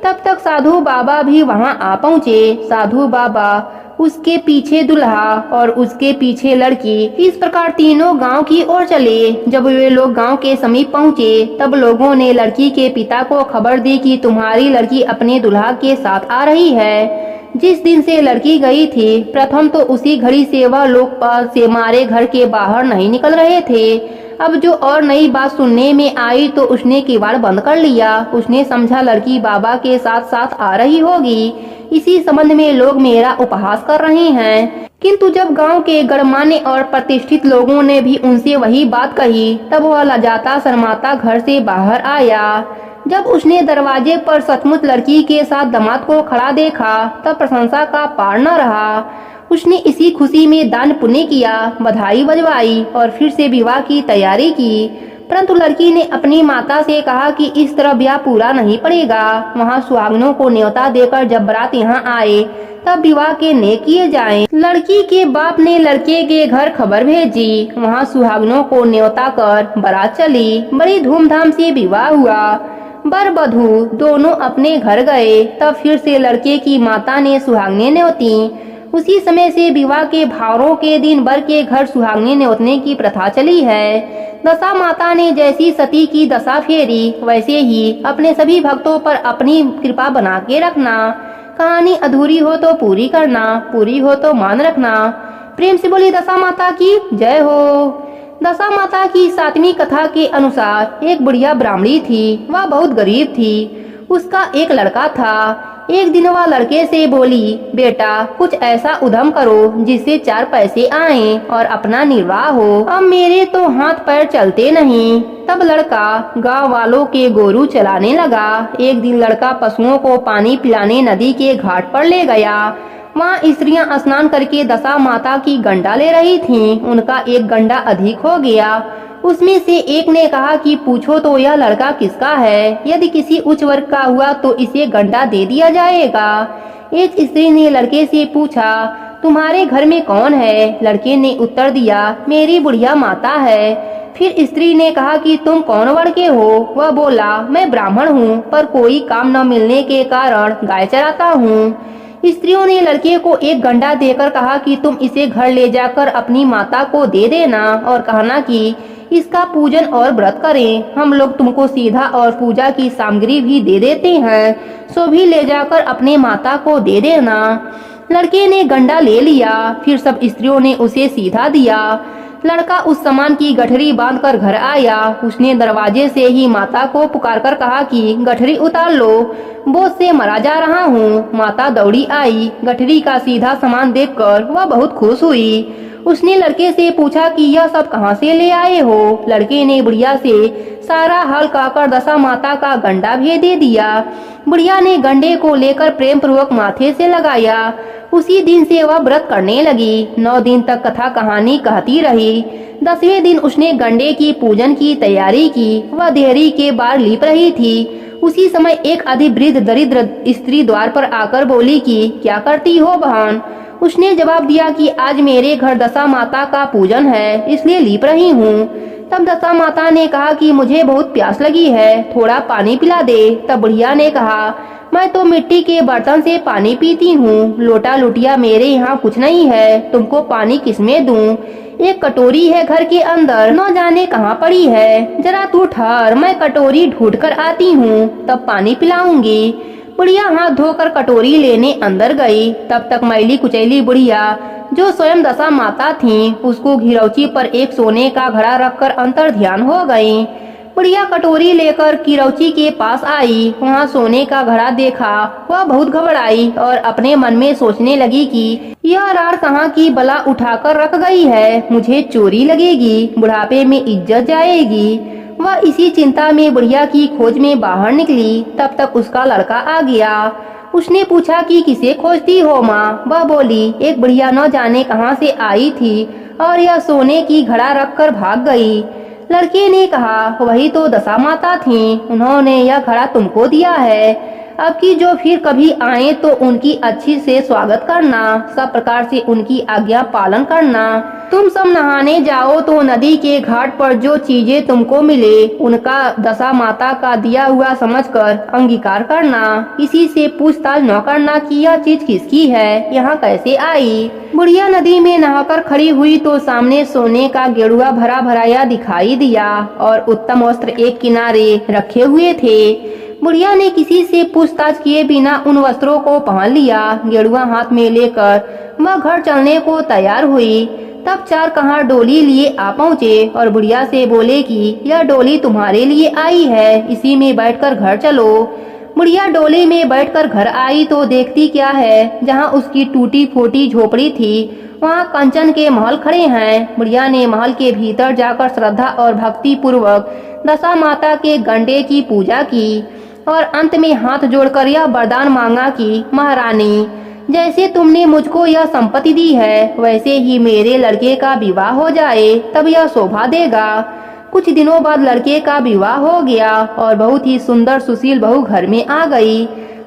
तब तक साधु बाबा भी वहां आ पहुँचे। साधु बाबा, उसके पीछे दुल्हा और उसके पीछे लड़की, इस प्रकार तीनों गांव की ओर चले। जब वे लोग गांव के समीप पहुंचे तब लोगों ने लड़की के पिता को खबर दी कि तुम्हारी लड़की अपने दुल्हा के साथ आ रही है। जिस दिन से लड़की गई थी, प्रथम तो उसी घड़ी से वह लोकपाल से मारे घर के बाहर नहीं निकल रहे थे। अब जो और नई बात सुनने में आई तो उसने किवाड़ बंद कर लिया। उसने समझा लड़की बाबा के साथ साथ आ रही होगी। इसी संबंध में लोग मेरा उपहास कर रहे हैं। किंतु जब गांव के गणमान्य और प्रतिष्ठित लोगों ने भी उनसे वही बात कही, तब वह लजाता शर्माता घर से बाहर आया। जब उसने दरवाजे पर सचमुच लड़की के साथ दामाद को खड़ा देखा, तब प्रशंसा का पार न रहा। उसने इसी खुशी में दान पुण्य किया, बधाई बजवाई और फिर से विवाह की तैयारी की। परंतु लड़की ने अपनी माता से कहा कि इस तरह ब्याह पूरा नहीं पड़ेगा। वहाँ सुहागनों को न्योता देकर जब बारात यहाँ आए तब विवाह के ने किए जाएं। लड़की के बाप ने लड़के के घर खबर भेजी। वहाँ सुहागनों को न्योता कर बारात चली। बड़ी धूमधाम से विवाह हुआ। वर वधू दोनों अपने घर गए। तब फिर से लड़के की माता ने सुहागने न्योती। उसी समय से विवाह के भावरों के दिन वर के घर सुहागने न्योतने की प्रथा चली है। दशा माता ने जैसी सती की दशा फेरी, वैसे ही अपने सभी भक्तों पर अपनी कृपा बना के रखना। कहानी अधूरी हो तो पूरी करना, पूरी हो तो मान रखना। प्रेम से बोली दशा माता की जय हो। दशा माता की 7वीं कथा के अनुसार एक बुढ़िया ब्राह्मणी थी। वह बहुत गरीब थी। उसका एक लड़का था। एक दिन वह लड़के से बोली, बेटा कुछ ऐसा उद्यम करो जिससे 4 पैसे आएं और अपना निर्वाह हो। अब मेरे तो हाथ पैर चलते नहीं। तब लड़का गांव वालों के गोरू चलाने लगा। एक दिन लड़का पशुओं को पानी पिलाने नदी के घाट पर ले गया। वहाँ स्त्रियां स्नान करके दशा माता की गंडा ले रही थीं। उनका एक गंडा अधिक हो गया। उसमें से एक ने कहा कि पूछो तो यह लड़का किसका है? यदि किसी उच्च वर्ग का हुआ तो इसे गंडा दे दिया जाएगा। एक स्त्री ने लड़के से पूछा, तुम्हारे घर में कौन है? लड़के ने उत्तर दिया, मेरी बुढ़िया माता है। फिर स्त्री ने कहा कि तुम कौन वर्ग के हो? वह बोला, मैं ब्राह्मण हूँ, पर कोई काम न मिलने के कारण गाय चराता हूँ। स्त्रियों ने लड़के को एक गंडा देकर कहा कि तुम इसे घर ले जाकर अपनी माता को दे देना और कहना कि इसका पूजन और व्रत करें। हम लोग तुमको सीधा और पूजा की सामग्री भी दे देते हैं, सो भी ले जाकर अपने माता को दे देना। लड़के ने गंडा ले लिया। फिर सब स्त्रियों ने उसे सीधा दिया। लड़का उस सामान की गठरी बांधकर घर आया। उसने दरवाजे से ही माता को पुकारकर कहा कि गठरी उतार लो, बोझ से मरा जा रहा हूँ। माता दौड़ी आई। गठरी का सीधा सामान देखकर वह बहुत खुश हुई। उसने लड़के से पूछा कि यह सब कहाँ से ले आए हो? लड़के ने बुढ़िया से सारा हाल कहकर दशा माता का गंडा भी दे दिया। बुढ़िया ने गंडे को लेकर प्रेम पूर्वक माथे से लगाया। उसी दिन से वह व्रत करने लगी। 9 दिन तक कथा कहानी कहती रही। 10वें दिन उसने गंडे की पूजन की तैयारी की। वह देहरी के बार लीप रही थी। उसी समय एक अधिवृद्ध दरिद्र स्त्री द्वार पर आकर बोली कि क्या करती हो बहन? उसने जवाब दिया कि आज मेरे घर दशा माता का पूजन है, इसलिए लीप रही हूँ। तब दशा माता ने कहा कि मुझे बहुत प्यास लगी है, थोड़ा पानी पिला दे। तब बुढ़िया ने कहा, मैं तो मिट्टी के बर्तन से पानी पीती हूँ। लोटा लुटिया मेरे यहाँ कुछ नहीं है, तुमको पानी किसमें दूँ? एक कटोरी है घर के अंदर, न जाने कहाँ पड़ी है। जरा तू ठहर, मैं कटोरी ढूंढ कर आती हूँ, तब पानी पिलाऊंगी। बुढ़िया हाथ धोकर कटोरी लेने अंदर गई। तब तक मैली कुचैली बुढ़िया, जो स्वयं दशा माता थीं, उसको घिरौची पर एक सोने का घड़ा रखकर अंतर ध्यान हो गई। बुढ़िया कटोरी लेकर किरौची के पास आई। वहाँ सोने का घड़ा देखा। वह बहुत घबराई और अपने मन में सोचने लगी कि यह रार कहाँ की बला उठाकर रख गई है, मुझे चोरी लगेगी, बुढ़ापे में इज्जत जाएगी। वह इसी चिंता में बुढ़िया की खोज में बाहर निकली। तब तक उसका लड़का आ गया। उसने पूछा कि किसे खोजती हो माँ? वह बोली, एक बुढ़िया न जाने कहाँ से आई थी और यह सोने की घड़ा रखकर भाग गई। लड़के ने कहा, वही तो दशा माता थीं, उन्होंने यह घड़ा तुमको दिया है। अब की जो फिर कभी आए तो उनकी अच्छी से स्वागत करना, सब प्रकार से उनकी आज्ञा पालन करना। तुम सब नहाने जाओ तो नदी के घाट पर जो चीजें तुमको मिले उनका दशा माता का दिया हुआ समझकर अंगीकार करना। किसी से पूछताछ न करना कि यह चीज किसकी है, यहाँ कैसे आई। बुढ़िया नदी में नहाकर खड़ी हुई तो सामने सोने का गेड़ुआ भरा भराया दिखाई दिया और उत्तम वस्त्र एक किनारे रखे हुए थे। बुढ़िया ने किसी से पूछताछ किए बिना उन वस्त्रों को पहन लिया। गेरुआ हाथ में लेकर वह घर चलने को तैयार हुई। तब चार कहार डोली लिए आ पहुँचे और बुढ़िया से बोले कि यह डोली तुम्हारे लिए आई है, इसी में बैठकर घर चलो। बुढ़िया डोली में बैठकर घर आई तो देखती क्या है, जहाँ उसकी टूटी फूटी झोपड़ी थी वहाँ कंचन के महल खड़े हैं। बुढ़िया ने महल के भीतर जाकर श्रद्धा और भक्ति पूर्वक दशा माता के गंडे की पूजा की और अंत में हाथ जोड़कर यह वरदान मांगा कि महारानी, जैसे तुमने मुझको यह संपत्ति दी है वैसे ही मेरे लड़के का विवाह हो जाए, तब यह शोभा देगा। कुछ दिनों बाद लड़के का विवाह हो गया और बहुत ही सुंदर सुशील बहू घर में आ गई।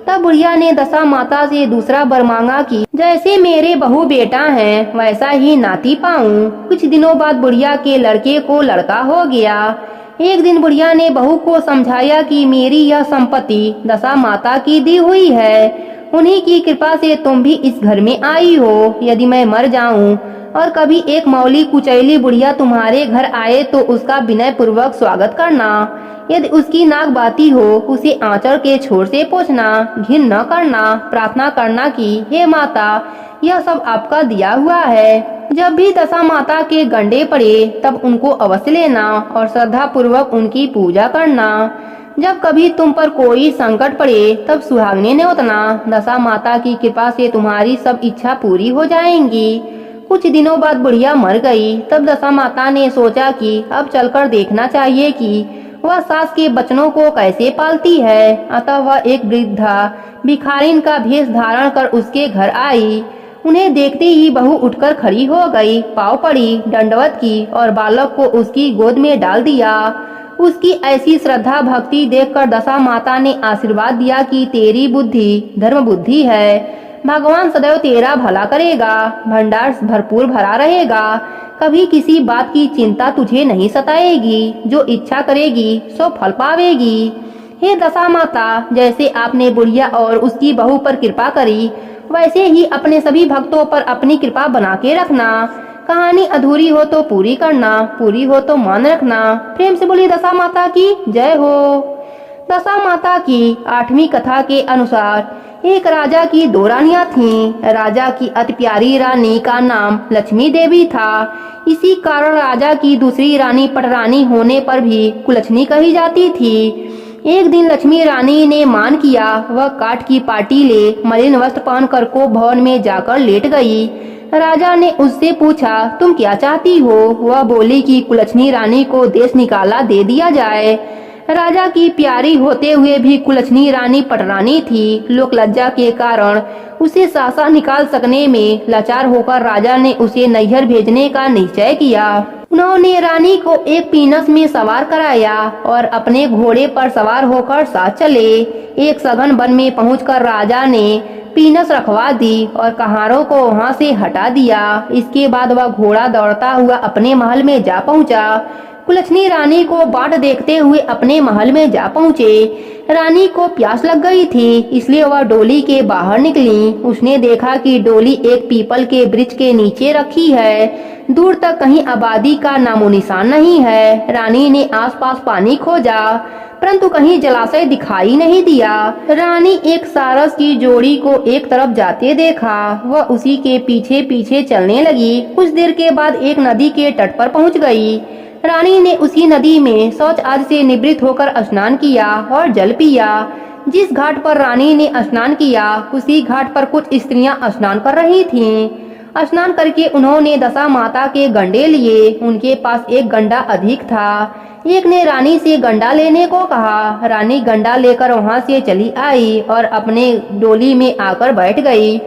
तब बुढ़िया ने दशा माता से दूसरा वर मांगा कि जैसे मेरे बहू बेटा हैं वैसा ही नाती पाऊं। कुछ दिनों बाद बुढ़िया के लड़के को लड़का हो गया। एक दिन बुढ़िया ने बहू को समझाया कि मेरी यह संपत्ति दशा माता की दी हुई है, उन्हीं की कृपा से तुम भी इस घर में आई हो। यदि मैं मर जाऊं और कभी एक मौली कुचैली बुढ़िया तुम्हारे घर आए तो उसका विनय पूर्वक स्वागत करना। यदि उसकी नाक बाती हो उसे आंचल के छोर से पोंछना, घिन न करना, प्रार्थना करना कि हे माता, यह सब आपका दिया हुआ है। जब भी दशा माता के गंडे पड़े तब उनको अवश्य लेना और श्रद्धा पूर्वक उनकी पूजा करना। जब कभी तुम पर कोई संकट पड़े तब सुहागने न्योतना। दशा माता की कृपा से तुम्हारी सब इच्छा पूरी हो जाएंगी। कुछ दिनों बाद बुढ़िया मर गई। तब दशा माता ने सोचा कि अब चलकर देखना चाहिए कि वह सास के बचनों को कैसे पालती है। अतः वह एक वृद्धा भिखारिन का भेष धारण कर उसके घर आई। उन्हें देखते ही बहू उठकर खड़ी हो गई, पाँव पड़ी, दंडवत की और बालक को उसकी गोद में डाल दिया। उसकी ऐसी श्रद्धा भक्ति देखकर दशा माता ने आशीर्वाद दिया कि तेरी बुद्धि धर्म बुद्धि है, भगवान सदैव तेरा भला करेगा, भंडार भरपूर भरा रहेगा, कभी किसी बात की चिंता तुझे नहीं सताएगी, जो इच्छा करेगी सो फल पावेगी। हे दशा माता, जैसे आपने बुढ़िया और उसकी बहू पर कृपा करी वैसे ही अपने सभी भक्तों पर अपनी कृपा बना के रखना। कहानी अधूरी हो तो पूरी करना, पूरी हो तो मान रखना। प्रेम से बोली दशा माता की जय हो। दशा माता की 8वीं कथा के अनुसार एक राजा की 2 रानियां थीं। राजा की अति प्यारी रानी का नाम लक्ष्मी देवी था। इसी कारण राजा की दूसरी रानी पटरानी होने पर भी कुलच्छनी कही जाती थी। एक दिन लक्ष्मी रानी ने मान किया, वह काठ की पाटी ले मलिन वस्त्र पहनकर को भवन में जाकर लेट गई। राजा ने उससे पूछा, तुम क्या चाहती हो? वह बोली कि कुलच्छनी रानी को देश निकाला दे दिया जाए। राजा की प्यारी होते हुए भी कुलच्छनी रानी पटरानी थी। लोक लज्जा के कारण उसे सासा निकाल सकने में लाचार होकर राजा ने उसे नैहर भेजने का निश्चय किया। उन्होंने रानी को एक पीनस में सवार कराया और अपने घोड़े पर सवार होकर साथ चले। एक सघन वन में पहुंचकर राजा ने पीनस रखवा दी और कहारों को वहां से हटा दिया। इसके बाद वह घोड़ा दौड़ता हुआ अपने महल में जा पहुंचा। कुलच्छनी रानी को बाट देखते हुए अपने महल में जा पहुँचे। रानी को प्यास लग गई थी, इसलिए वह डोली के बाहर निकली। उसने देखा कि डोली एक पीपल के वृक्ष के नीचे रखी है। दूर तक कहीं आबादी का नामो निशान नहीं है। रानी ने आसपास पानी खोजा परंतु कहीं जलाशय दिखाई नहीं दिया। रानी एक सारस की जोड़ी को एक तरफ जाते देखा। वह उसी के पीछे पीछे चलने लगी। कुछ देर के बाद एक नदी के तट पर पहुंच गई। रानी ने उसी नदी में शौच आदि से निवृत्त होकर स्नान किया और जल पिया। जिस घाट पर रानी ने स्नान किया उसी घाट पर कुछ स्त्रियां स्नान कर रही थीं। स्नान करके उन्होंने दशा माता के गंडे लिए। उनके पास एक गंडा अधिक था। एक ने रानी से गंडा लेने को कहा। रानी गंडा लेकर वहां से चली आई और अपने डोली में आकर बैठ गई।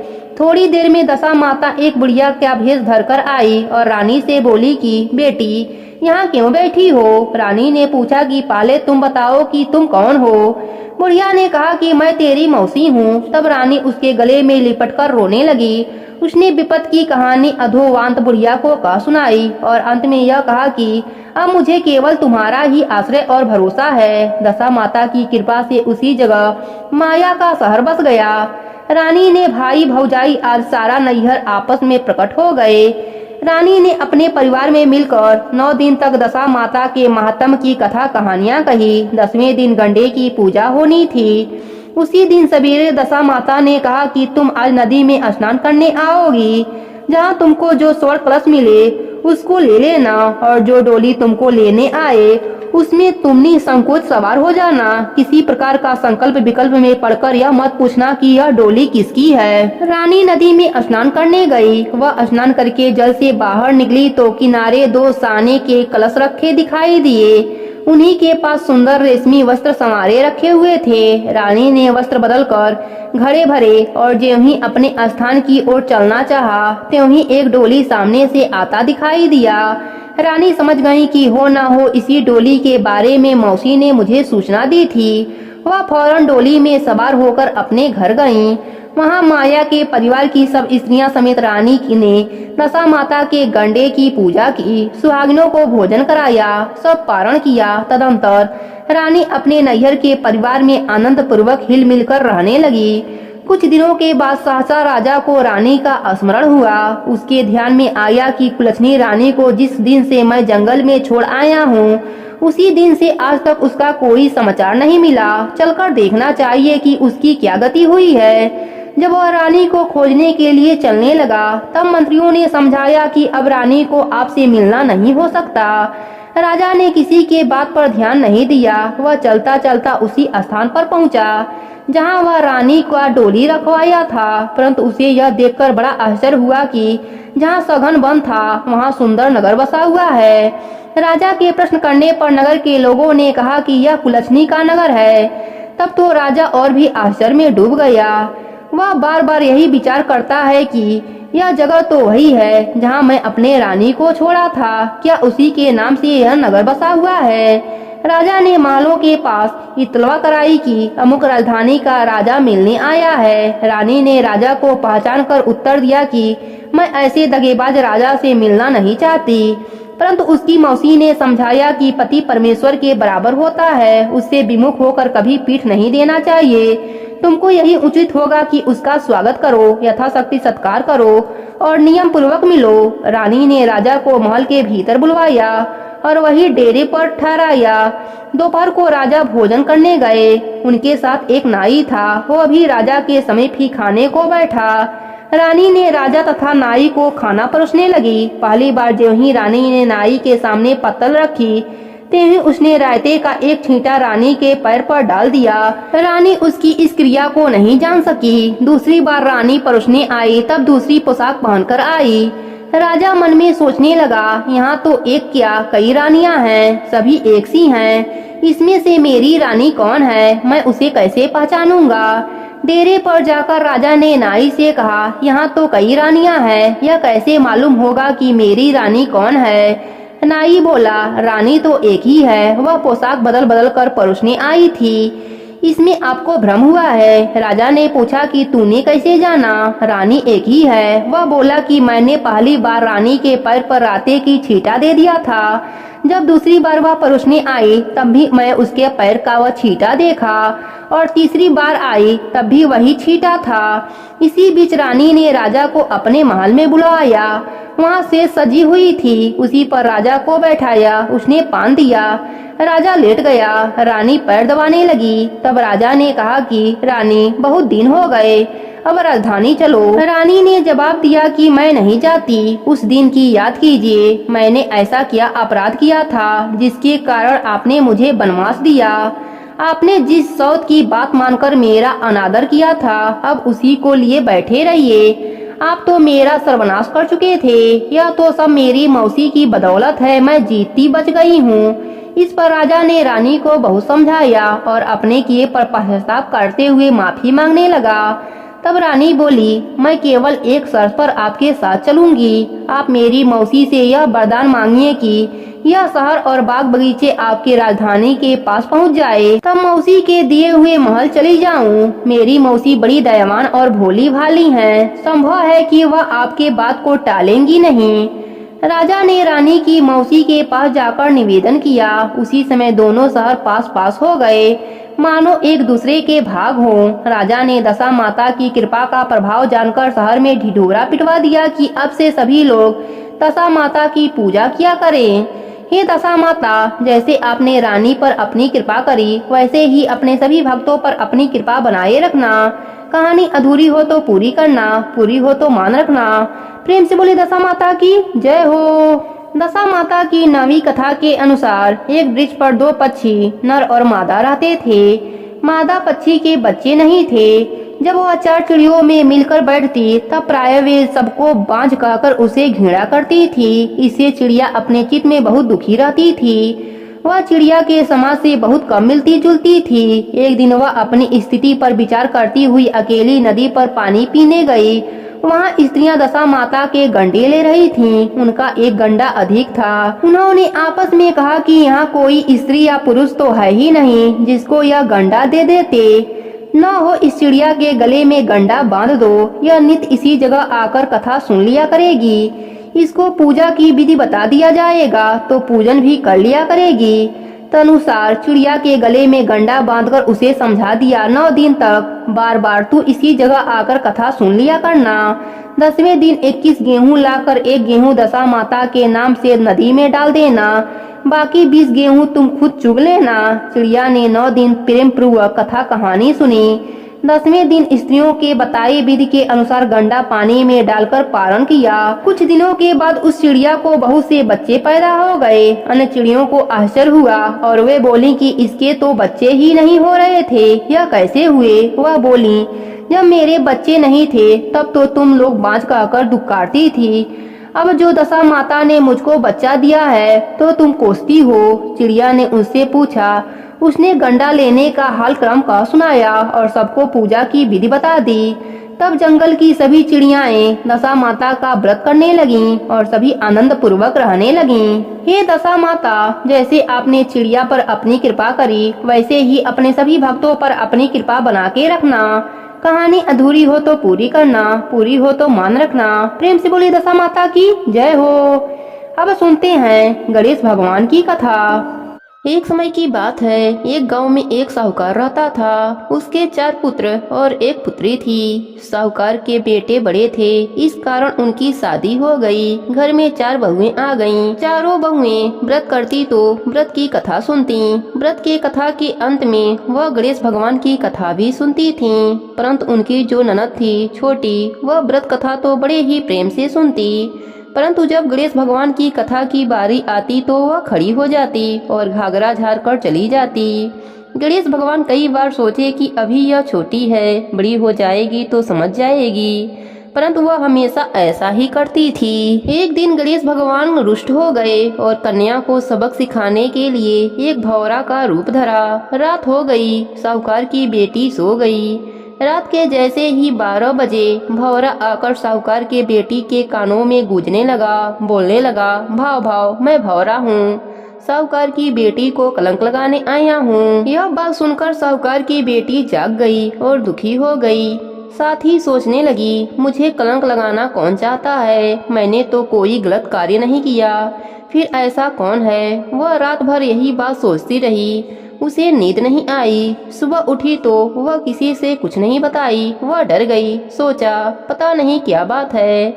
थोड़ी देर में दशा माता एक बुढ़िया का भेष धरकर आई और रानी से बोली कि बेटी यहाँ क्यों बैठी हो? रानी ने पूछा कि पहले तुम बताओ कि तुम कौन हो? बुढ़िया ने कहा कि मैं तेरी मौसी हूँ। तब रानी उसके गले में लिपटकर रोने लगी। उसने विपत की कहानी अधोवांत बुढ़िया को कह सुनाई और अंत में यह कहा कि अब मुझे केवल तुम्हारा ही आश्रय और भरोसा है। दशा माता की कृपा से उसी जगह माया का शहर बस गया। रानी ने भाई भौजाई आज सारा नैहर आपस में प्रकट हो गए। रानी ने अपने परिवार में मिलकर 9 दिन तक दशा माता के महात्म की कथा कहानियां कही। 10वें दिन गंडे की पूजा होनी थी। उसी दिन सवेरे दशा माता ने कहा कि तुम आज नदी में स्नान करने आओगी। जहाँ तुमको जो स्वर्ण कलश मिले उसको ले लेना और जो डोली तुमको लेने आए उसमें तुम निसंकोच सवार हो जाना। किसी प्रकार का संकल्प विकल्प में पड़कर यह मत पूछना कि यह डोली किसकी है। रानी नदी में स्नान करने गई। वह स्नान करके जल से बाहर निकली तो किनारे 2 साने के कलश रखे दिखाई दिए। उन्हीं के पास सुंदर रेशमी वस्त्र संवारे रखे हुए थे। रानी ने वस्त्र बदलकर घड़े भरे और ज्यों ही अपने स्थान की ओर चलना चाहा त्यों ही एक डोली सामने से आता दिखाई दिया। रानी समझ गई कि हो ना हो इसी डोली के बारे में मौसी ने मुझे सूचना दी थी। वह फौरन डोली में सवार होकर अपने घर गईं। वहां माया के परिवार की सब स्त्रियां समेत रानी ने दशा माता के गंडे की पूजा की, सुहागिनों को भोजन कराया, सब पारण किया। तदंतर रानी अपने नैहर के परिवार में आनंद पूर्वक हिल मिलकर रहने लगी। कुछ दिनों के बाद सहसा राजा को रानी का स्मरण हुआ। उसके ध्यान में आया कि कुलछनी रानी को जिस दिन से मैं जंगल में छोड़ आया हूँ उसी दिन से आज तक उसका कोई समाचार नहीं मिला। चलकर देखना चाहिए कि उसकी क्या गति हुई है। जब वह रानी को खोजने के लिए चलने लगा तब मंत्रियों ने समझाया कि अब रानी को आपसे मिलना नहीं हो सकता। राजा ने किसी के बात पर ध्यान नहीं दिया। वह चलता चलता उसी स्थान पर पहुंचा जहां वह रानी का डोली रखवाया था। परंतु उसे यह देखकर बड़ा आश्चर्य हुआ कि जहां सघन वन था वहां सुंदर नगर बसा हुआ है। राजा के प्रश्न करने पर नगर के लोगों ने कहा कि यह कुलछनी का नगर है। तब तो राजा और भी आश्चर्य में डूब गया। वह बार बार यही विचार करता है कि यह जगह तो वही है जहां मैं अपने रानी को छोड़ा था। क्या उसी के नाम से यह नगर बसा हुआ है? राजा ने मालों के पास इतला कराई कि अमुक राजधानी का राजा मिलने आया है। रानी ने राजा को पहचान कर उत्तर दिया कि मैं ऐसे दगेबाज राजा से मिलना नहीं चाहती। परंतु उसकी मौसी ने समझाया कि पति परमेश्वर के बराबर होता है, उससे विमुख होकर कभी पीठ नहीं देना चाहिए। तुमको यही उचित होगा कि उसका स्वागत करो, यथाशक्ति सत्कार करो और नियम पूर्वक मिलो। रानी ने राजा को महल के भीतर बुलवाया और वही डेरे पर ठहराया। दोपहर को राजा भोजन करने गए। उनके साथ एक नाई था। वो भी राजा के समीप ही खाने को बैठा। रानी ने राजा तथा नाई को खाना परोसने लगी। पहली बार जो ही रानी ने नाई के सामने पत्तल रखी त्यों ही उसने रायते का एक छींटा रानी के पैर पर डाल दिया। रानी उसकी इस क्रिया को नहीं जान सकी। दूसरी बार रानी परोसने आई तब दूसरी पोशाक पहनकर आई। राजा मन में सोचने लगा, यहाँ तो एक क्या कई रानियां हैं, सभी एक सी हैं। इसमें से मेरी रानी कौन है, मैं उसे कैसे पहचानूंगा? डेरे पर जाकर राजा ने नाई से कहा, यहाँ तो कई रानियां हैं, यह कैसे मालूम होगा कि मेरी रानी कौन है? नाई बोला, रानी तो एक ही है, वह पोशाक बदल बदल कर परोसने आई थी। इसमें आपको भ्रम हुआ है। राजा ने पूछा कि तूने कैसे जाना? रानी एक ही है। वह बोला कि मैंने पहली बार रानी के पैर पर राते की छींटा दे दिया था। जब दूसरी बार वह परोसने आई तब भी मैं उसके पैर का वह छींटा देखा और तीसरी बार आई तब भी वही छींटा था। इसी बीच रानी ने राजा को अपने महल में बुलाया। वहाँ से सजी हुई थी, उसी पर राजा को बैठाया। उसने पान दिया। राजा लेट गया। रानी पैर दबाने लगी। तब राजा ने कहा कि रानी, बहुत दिन हो गए, अब राजधानी चलो। रानी ने जवाब दिया कि मैं नहीं जाती। उस दिन की याद कीजिए, मैंने ऐसा क्या अपराध किया था जिसके कारण आपने मुझे वनवास दिया। आपने जिस सौत की बात मानकर मेरा अनादर किया था, अब उसी को लिए बैठे रहिए। आप तो मेरा सर्वनाश कर चुके थे। यह तो सब मेरी मौसी की बदौलत है, मैं जीतती बच गई हूँ। इस पर राजा ने रानी को बहुत समझाया और अपने किए पर पश्चाताप करते हुए माफी मांगने लगा। तब रानी बोली, मैं केवल एक शर्त पर आपके साथ चलूंगी। आप मेरी मौसी से यह वरदान मांगिए कि यह शहर और बाग बगीचे आपके राजधानी के पास पहुंच जाए, तब मौसी के दिए हुए महल चली जाऊं। मेरी मौसी बड़ी दयावान और भोली भाली हैं। संभव है कि वह आपके बात को टालेंगी नहीं। राजा ने रानी की मौसी के पास जाकर निवेदन किया। उसी समय दोनों शहर पास पास हो गए, मानो एक दूसरे के भाग हों। राजा ने दशा माता की कृपा का प्रभाव जानकर शहर में ढिढोरा पिटवा दिया कि अब से सभी लोग दशा माता की पूजा किया करें। हे दशा माता, जैसे आपने रानी पर अपनी कृपा करी, वैसे ही अपने सभी भक्तों पर अपनी कृपा बनाए रखना। कहानी अधूरी हो तो पूरी करना, पूरी हो तो मान रखना। प्रेम से बोले दशा माता की जय हो। दशा माता की नवी कथा के अनुसार एक वृक्ष पर दो पक्षी नर और मादा रहते थे। मादा पक्षी के बच्चे नहीं थे। जब वह चार चिड़ियों में मिलकर बैठती तब प्राय वे सबको बांझ कहकर उसे घृणा करती थी। इससे चिड़िया अपने चित्त में बहुत दुखी रहती थी। वह चिड़िया के समाज से बहुत कम मिलती जुलती थी। एक दिन वह अपनी स्थिति पर विचार करती हुई अकेली नदी पर पानी पीने गई। वहाँ स्त्रियां दशा माता के गंडे ले रही थीं। उनका एक गंडा अधिक था। उन्होंने आपस में कहा कि यहाँ कोई स्त्री या पुरुष तो है ही नहीं जिसको यह गंडा दे देते। न हो इस चिड़िया के गले में गंडा बांध दो, यह नित इसी जगह आकर कथा सुन लिया करेगी। इसको पूजा की विधि बता दिया जाएगा तो पूजन भी कर लिया करेगी। तदनुसार चिड़िया के गले में गंडा बांधकर उसे समझा दिया। 9 दिन तक बार बार तू इसी जगह आकर कथा सुन लिया करना। 10वें दिन 21 गेहूं लाकर एक गेहूं दशा माता के नाम से नदी में डाल देना। बाकी 20 गेहूं तुम खुद चुग लेना। चिड़िया ने 9 दिन प्रेम पूर्वक कथा कहानी सुनी। 10वें दिन स्त्रियों के बताई विधि के अनुसार गंडा पानी में डालकर पारण किया। कुछ दिनों के बाद उस चिड़िया को बहुत से बच्चे पैदा हो गए। अन्य चिड़ियों को आश्चर्य हुआ और वे बोली कि इसके तो बच्चे ही नहीं हो रहे थे, यह कैसे हुए। वह बोली, जब मेरे बच्चे नहीं थे तब तो तुम लोग बांझ कहकर दुक्कारती थी। अब जो दशा माता ने मुझको बच्चा दिया है तो तुम कोसती हो। चिड़िया ने उससे पूछा। उसने गंडा लेने का हाल क्रम का सुनाया और सबको पूजा की विधि बता दी। तब जंगल की सभी चिड़ियाएं दशा माता का व्रत करने लगीं और सभी आनंद पूर्वक रहने लगीं। हे दशा माता, जैसे आपने चिड़िया पर अपनी कृपा करी वैसे ही अपने सभी भक्तों पर अपनी कृपा बना के रखना। कहानी अधूरी हो तो पूरी करना, पूरी हो तो मान रखना। प्रेम से बोली दशा माता की जय हो। अब सुनते हैं गणेश भगवान की कथा। एक समय की बात है, एक गांव में एक साहूकार रहता था। उसके 4 पुत्र और एक पुत्री थी। साहूकार के बेटे बड़े थे, इस कारण उनकी शादी हो गई। घर में 4 बहुएं आ गईं। चारों बहुएं व्रत करती तो व्रत की कथा सुनती। व्रत के कथा के अंत में वह गणेश भगवान की कथा भी सुनती थीं। परंतु उनकी जो ननद थी छोटी, वह व्रत कथा तो बड़े ही प्रेम से सुनती। परंतु जब गणेश भगवान की कथा की बारी आती तो वह खड़ी हो जाती और घाघरा झाड़ कर चली जाती। गणेश भगवान कई बार सोचे कि अभी यह छोटी है, बड़ी हो जाएगी तो समझ जाएगी, परंतु वह हमेशा ऐसा ही करती थी। एक दिन गणेश भगवान रुष्ट हो गए और कन्या को सबक सिखाने के लिए एक भौरा का रूप धरा। रात हो गई, साहूकार की बेटी सो गई। रात के जैसे ही 12 बजे भौरा आकर साहूकार के बेटी के कानों में गूंजने लगा, बोलने लगा, भाव भाव मैं भौरा हूँ, साहूकार की बेटी को कलंक लगाने आया हूँ। यह बात सुनकर साहूकार की बेटी जाग गई और दुखी हो गई। साथ ही सोचने लगी, मुझे कलंक लगाना कौन चाहता है, मैंने तो कोई गलत कार्य नहीं किया, फिर ऐसा कौन है। वह रात भर यही बात सोचती रही। उसे नींद नहीं आई। सुबह उठी तो वह किसी से कुछ नहीं बताई। वह डर गई, सोचा पता नहीं क्या बात है।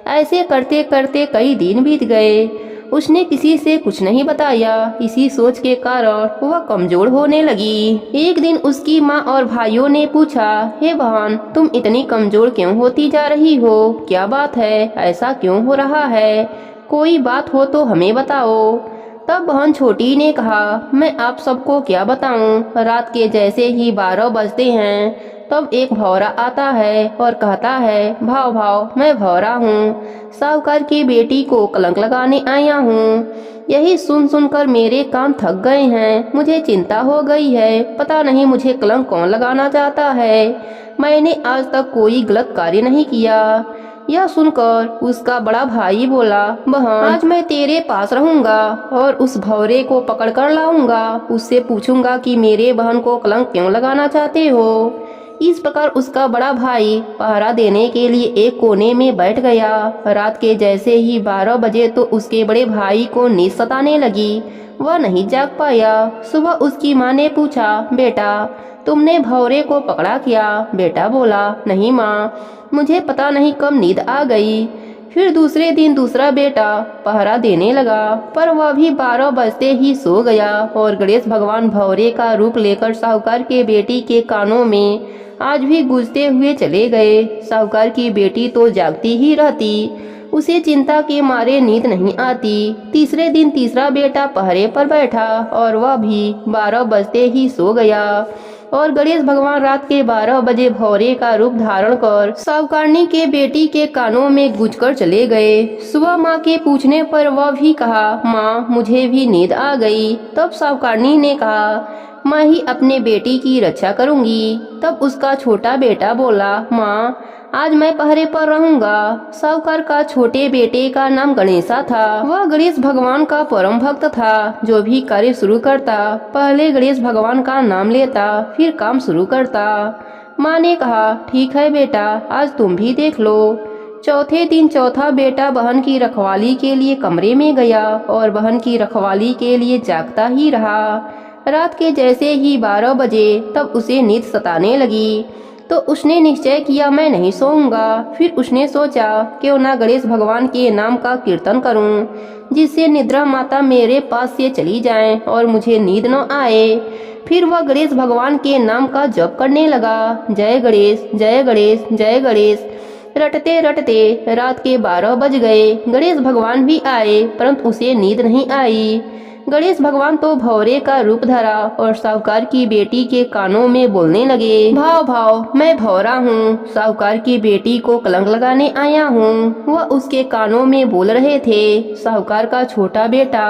ऐसे करते करते कई दिन बीत गए। उसने किसी से कुछ नहीं बताया। इसी सोच के कारण वह कमजोर होने लगी। एक दिन उसकी माँ और भाइयों ने पूछा, हे बहन, तुम इतनी कमजोर क्यों होती जा रही हो, क्या बात है, ऐसा क्यों हो रहा है, कोई बात हो तो हमें बताओ। तब बहन छोटी ने कहा, मैं आप सबको क्या बताऊं। रात के जैसे ही 12 बजते हैं तब एक भौरा आता है और कहता है, भाव भाव मैं भौरा हूँ, साहूकार की बेटी को कलंक लगाने आया हूँ। यही सुन सुनकर मेरे कान थक गए हैं। मुझे चिंता हो गई है, पता नहीं मुझे कलंक कौन लगाना चाहता है। मैंने आज तक कोई गलत कार्य नहीं किया। यह सुनकर उसका बड़ा भाई बोला, बहन आज मैं तेरे पास रहूंगा और उस भौरे को पकड़ कर लाऊंगा। उससे पूछूंगा कि मेरे बहन को कलंक क्यों लगाना चाहते हो। इस प्रकार उसका बड़ा भाई पहरा देने के लिए एक कोने में बैठ गया। रात के जैसे ही 12 बजे तो उसके बड़े भाई को नींद सताने लगी। वह नहीं जाग पाया। सुबह उसकी माँ ने पूछा, बेटा तुमने भौरे को पकड़ा क्या। बेटा बोला, नहीं माँ, मुझे पता नहीं कब नींद आ गई। फिर दूसरे दिन दूसरा बेटा पहरा देने लगा, पर वह भी 12 बजते ही सो गया और गणेश भगवान भौरे का रूप लेकर साहूकार के बेटी के कानों में आज भी गूंजते हुए चले गए। साहूकार की बेटी तो जागती ही रहती, उसे चिंता के मारे नींद नहीं आती। तीसरे दिन तीसरा बेटा पहरे पर बैठा और वह भी 12 बजते ही सो गया और गणेश भगवान रात के 12 बजे भौरे का रूप धारण कर साहूकारनी के बेटी के कानों में गूंजकर चले गए। सुबह माँ के पूछने पर वह भी कहा, माँ मुझे भी नींद आ गई। तब साहूकारनी ने कहा, मैं ही अपने बेटी की रक्षा करूंगी। तब उसका छोटा बेटा बोला, माँ आज मैं पहरे पर रहूंगा। साहूकार का छोटे बेटे का नाम गणेशा था। वह गणेश भगवान का परम भक्त था। जो भी कार्य शुरू करता पहले गणेश भगवान का नाम लेता, फिर काम शुरू करता। माँ ने कहा, ठीक है बेटा, आज तुम भी देख लो। चौथे दिन चौथा बेटा बहन की रखवाली के लिए कमरे में गया और बहन की रखवाली के लिए जागता ही रहा। रात के जैसे ही 12 बजे तब उसे नींद सताने लगी, तो उसने निश्चय किया मैं नहीं सोऊंगा। फिर उसने सोचा क्यों ना गणेश भगवान के नाम का कीर्तन करूं, जिससे निद्रा माता मेरे पास से चली जाए और मुझे नींद न आए। फिर वह गणेश भगवान के नाम का जप करने लगा, जय गणेश जय गणेश जय गणेश। रटते रटते रात के 12 बज गए। गणेश भगवान भी आए, परंतु उसे नींद नहीं आई। गणेश भगवान तो भौरे का रूप धरा और साहूकार की बेटी के कानों में बोलने लगे, भाव भाव मैं भौरा हूँ, साहूकार की बेटी को कलंक लगाने आया हूँ। वह उसके कानों में बोल रहे थे। साहूकार का छोटा बेटा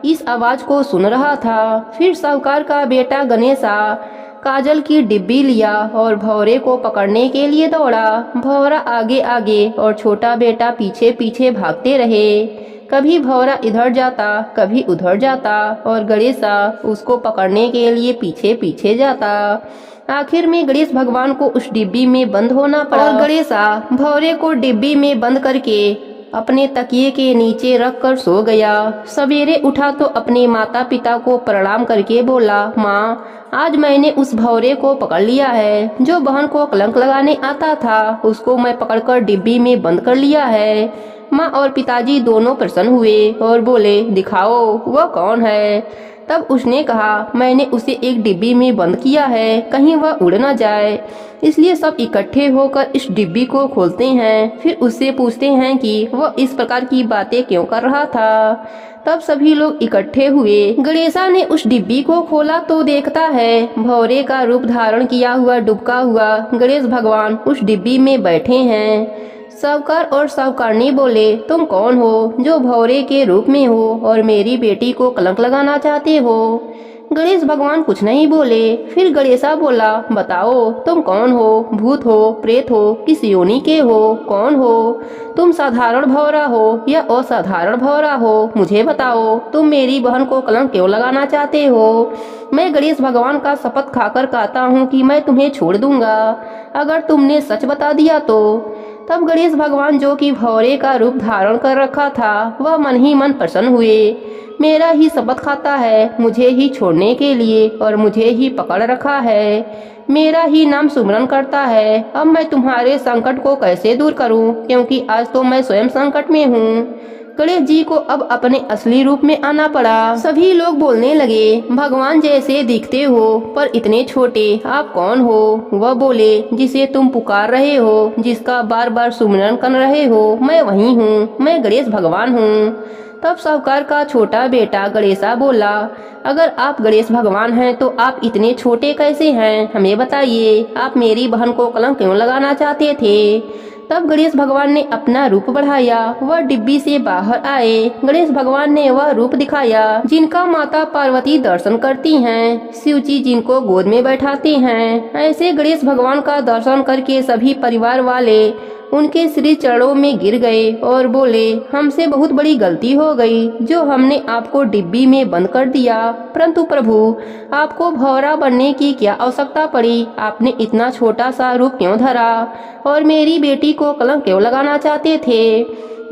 इस आवाज को सुन रहा था। फिर साहूकार का बेटा गणेशा काजल की डिब्बी लिया और भौरे को पकड़ने के लिए दौड़ा। भौरा आगे आगे और छोटा बेटा पीछे पीछे भागते रहे। कभी भौरा इधर जाता, कभी उधर जाता और गणेशा उसको पकड़ने के लिए पीछे पीछे जाता। आखिर में गणेश भगवान को उस डिब्बी में बंद होना पड़ा और गणेशा भौरे को डिब्बी में बंद करके अपने तकिए के नीचे रख कर सो गया। सवेरे उठा तो अपने माता पिता को प्रणाम करके बोला, माँ आज मैंने उस भौरे को पकड़ लिया है। जो बहन को कलंक लगाने आता था उसको मैं पकड़कर डिब्बी में बंद कर लिया है। माँ और पिताजी दोनों प्रसन्न हुए और बोले, दिखाओ वह कौन है। तब उसने कहा, मैंने उसे एक डिब्बी में बंद किया है, कहीं वह उड़ न जाए, इसलिए सब इकट्ठे होकर इस डिब्बी को खोलते हैं। फिर उससे पूछते हैं कि वह इस प्रकार की बातें क्यों कर रहा था। तब सभी लोग इकट्ठे हुए। गणेशा ने उस डिब्बी को खोला तो देखता है भौरे का रूप धारण किया हुआ डुबका हुआ गणेश भगवान उस डिब्बी में बैठे हैं। साहूकार और साहूकारनी बोले, तुम कौन हो जो भौरे के रूप में हो और मेरी बेटी को कलंक लगाना चाहते हो। गणेश भगवान कुछ नहीं बोले। फिर गणेशा बोला, बताओ तुम कौन हो, भूत हो, प्रेत हो, किस योनि के हो, कौन हो। तुम साधारण भौरा हो या असाधारण भौरा हो, मुझे बताओ। तुम मेरी बहन को कलंक क्यों लगाना चाहते हो। मैं गणेश भगवान का शपथ खाकर कहता हूँ कि मैं तुम्हें छोड़ दूंगा अगर तुमने सच बता दिया तो। तब गणेश भगवान जो कि भौरे का रूप धारण कर रखा था, वह मन ही मन प्रसन्न हुए। मेरा ही शपथ खाता है मुझे ही छोड़ने के लिए और मुझे ही पकड़ रखा है, मेरा ही नाम सुमरन करता है। अब मैं तुम्हारे संकट को कैसे दूर करूं, क्योंकि आज तो मैं स्वयं संकट में हूँ। गणेश जी को अब अपने असली रूप में आना पड़ा। सभी लोग बोलने लगे, भगवान जैसे दिखते हो पर इतने छोटे, आप कौन हो। वह बोले, जिसे तुम पुकार रहे हो, जिसका बार बार सुमिरन कर रहे हो, मैं वही हूँ, मैं गणेश भगवान हूँ। तब साहूकार का छोटा बेटा गणेशा बोला, अगर आप गणेश भगवान हैं तो आप इतने छोटे कैसे हैं, हमें बताइए। आप मेरी बहन को कलंक क्यों लगाना चाहते थे। तब गणेश भगवान ने अपना रूप बढ़ाया। वह डिब्बी से बाहर आए। गणेश भगवान ने वह रूप दिखाया जिनका माता पार्वती दर्शन करती हैं, शिव जी जिनको गोद में बैठाते हैं। ऐसे गणेश भगवान का दर्शन करके सभी परिवार वाले उनके श्री चरणों में गिर गए और बोले, हमसे बहुत बड़ी गलती हो गई जो हमने आपको डिब्बी में बंद कर दिया। परंतु प्रभु, आपको भौरा बनने की क्या आवश्यकता पड़ी। आपने इतना छोटा सा रूप क्यों धरा और मेरी बेटी को कलंक क्यों लगाना चाहते थे।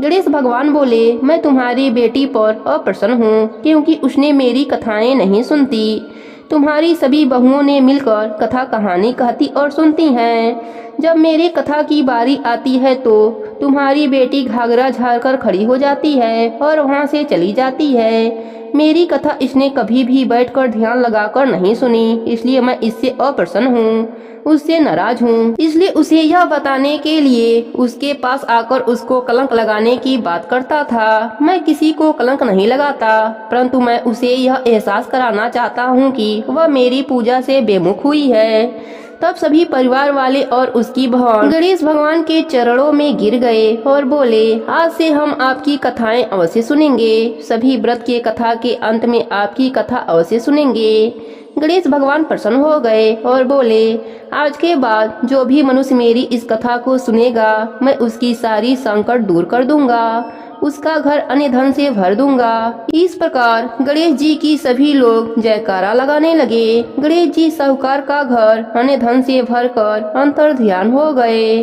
गणेश भगवान बोले, मैं तुम्हारी बेटी पर अप्रसन्न हूँ क्योंकि उसने मेरी कथाएं नहीं सुनती। तुम्हारी सभी बहुओं ने मिलकर कथा कहानी कहती और सुनती हैं। जब मेरी कथा की बारी आती है तो तुम्हारी बेटी घाघरा झाड़ कर खड़ी हो जाती है और वहाँ से चली जाती है। मेरी कथा इसने कभी भी बैठकर ध्यान लगाकर नहीं सुनी, इसलिए मैं इससे अप्रसन्न हूँ, उससे नाराज हूँ। इसलिए उसे यह बताने के लिए उसके पास आकर उसको कलंक लगाने की बात करता था। मैं किसी को कलंक नहीं लगाता, परंतु मैं उसे यह एहसास कराना चाहता हूँ कि वह मेरी पूजा से बेमुख हुई है। तब सभी परिवार वाले और उसकी बहन गणेश भगवान के चरणों में गिर गए और बोले, आज से हम आपकी कथाएं अवश्य सुनेंगे। सभी व्रत के कथा के अंत में आपकी कथा अवश्य सुनेंगे। गणेश भगवान प्रसन्न हो गए और बोले, आज के बाद जो भी मनुष्य मेरी इस कथा को सुनेगा, मैं उसकी सारी संकट दूर कर दूंगा, उसका घर अन्य धन से भर दूंगा। इस प्रकार गणेश जी की सभी लोग जयकारा लगाने लगे। गणेश जी साहूकार का घर अन्य धन से भरकर अंतर ध्यान हो गए।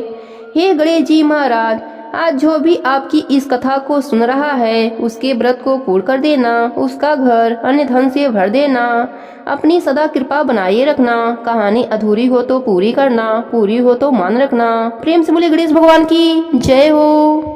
हे गणेश जी महाराज, आज जो भी आपकी इस कथा को सुन रहा है, उसके व्रत को पूर्ण कर देना, उसका घर अन्य धन से भर देना। अपनी सदा कृपा बनाए रखना। कहानी अधूरी हो तो पूरी करना, पूरी हो तो मान रखना। प्रेम से बोले गणेश भगवान की जय हो।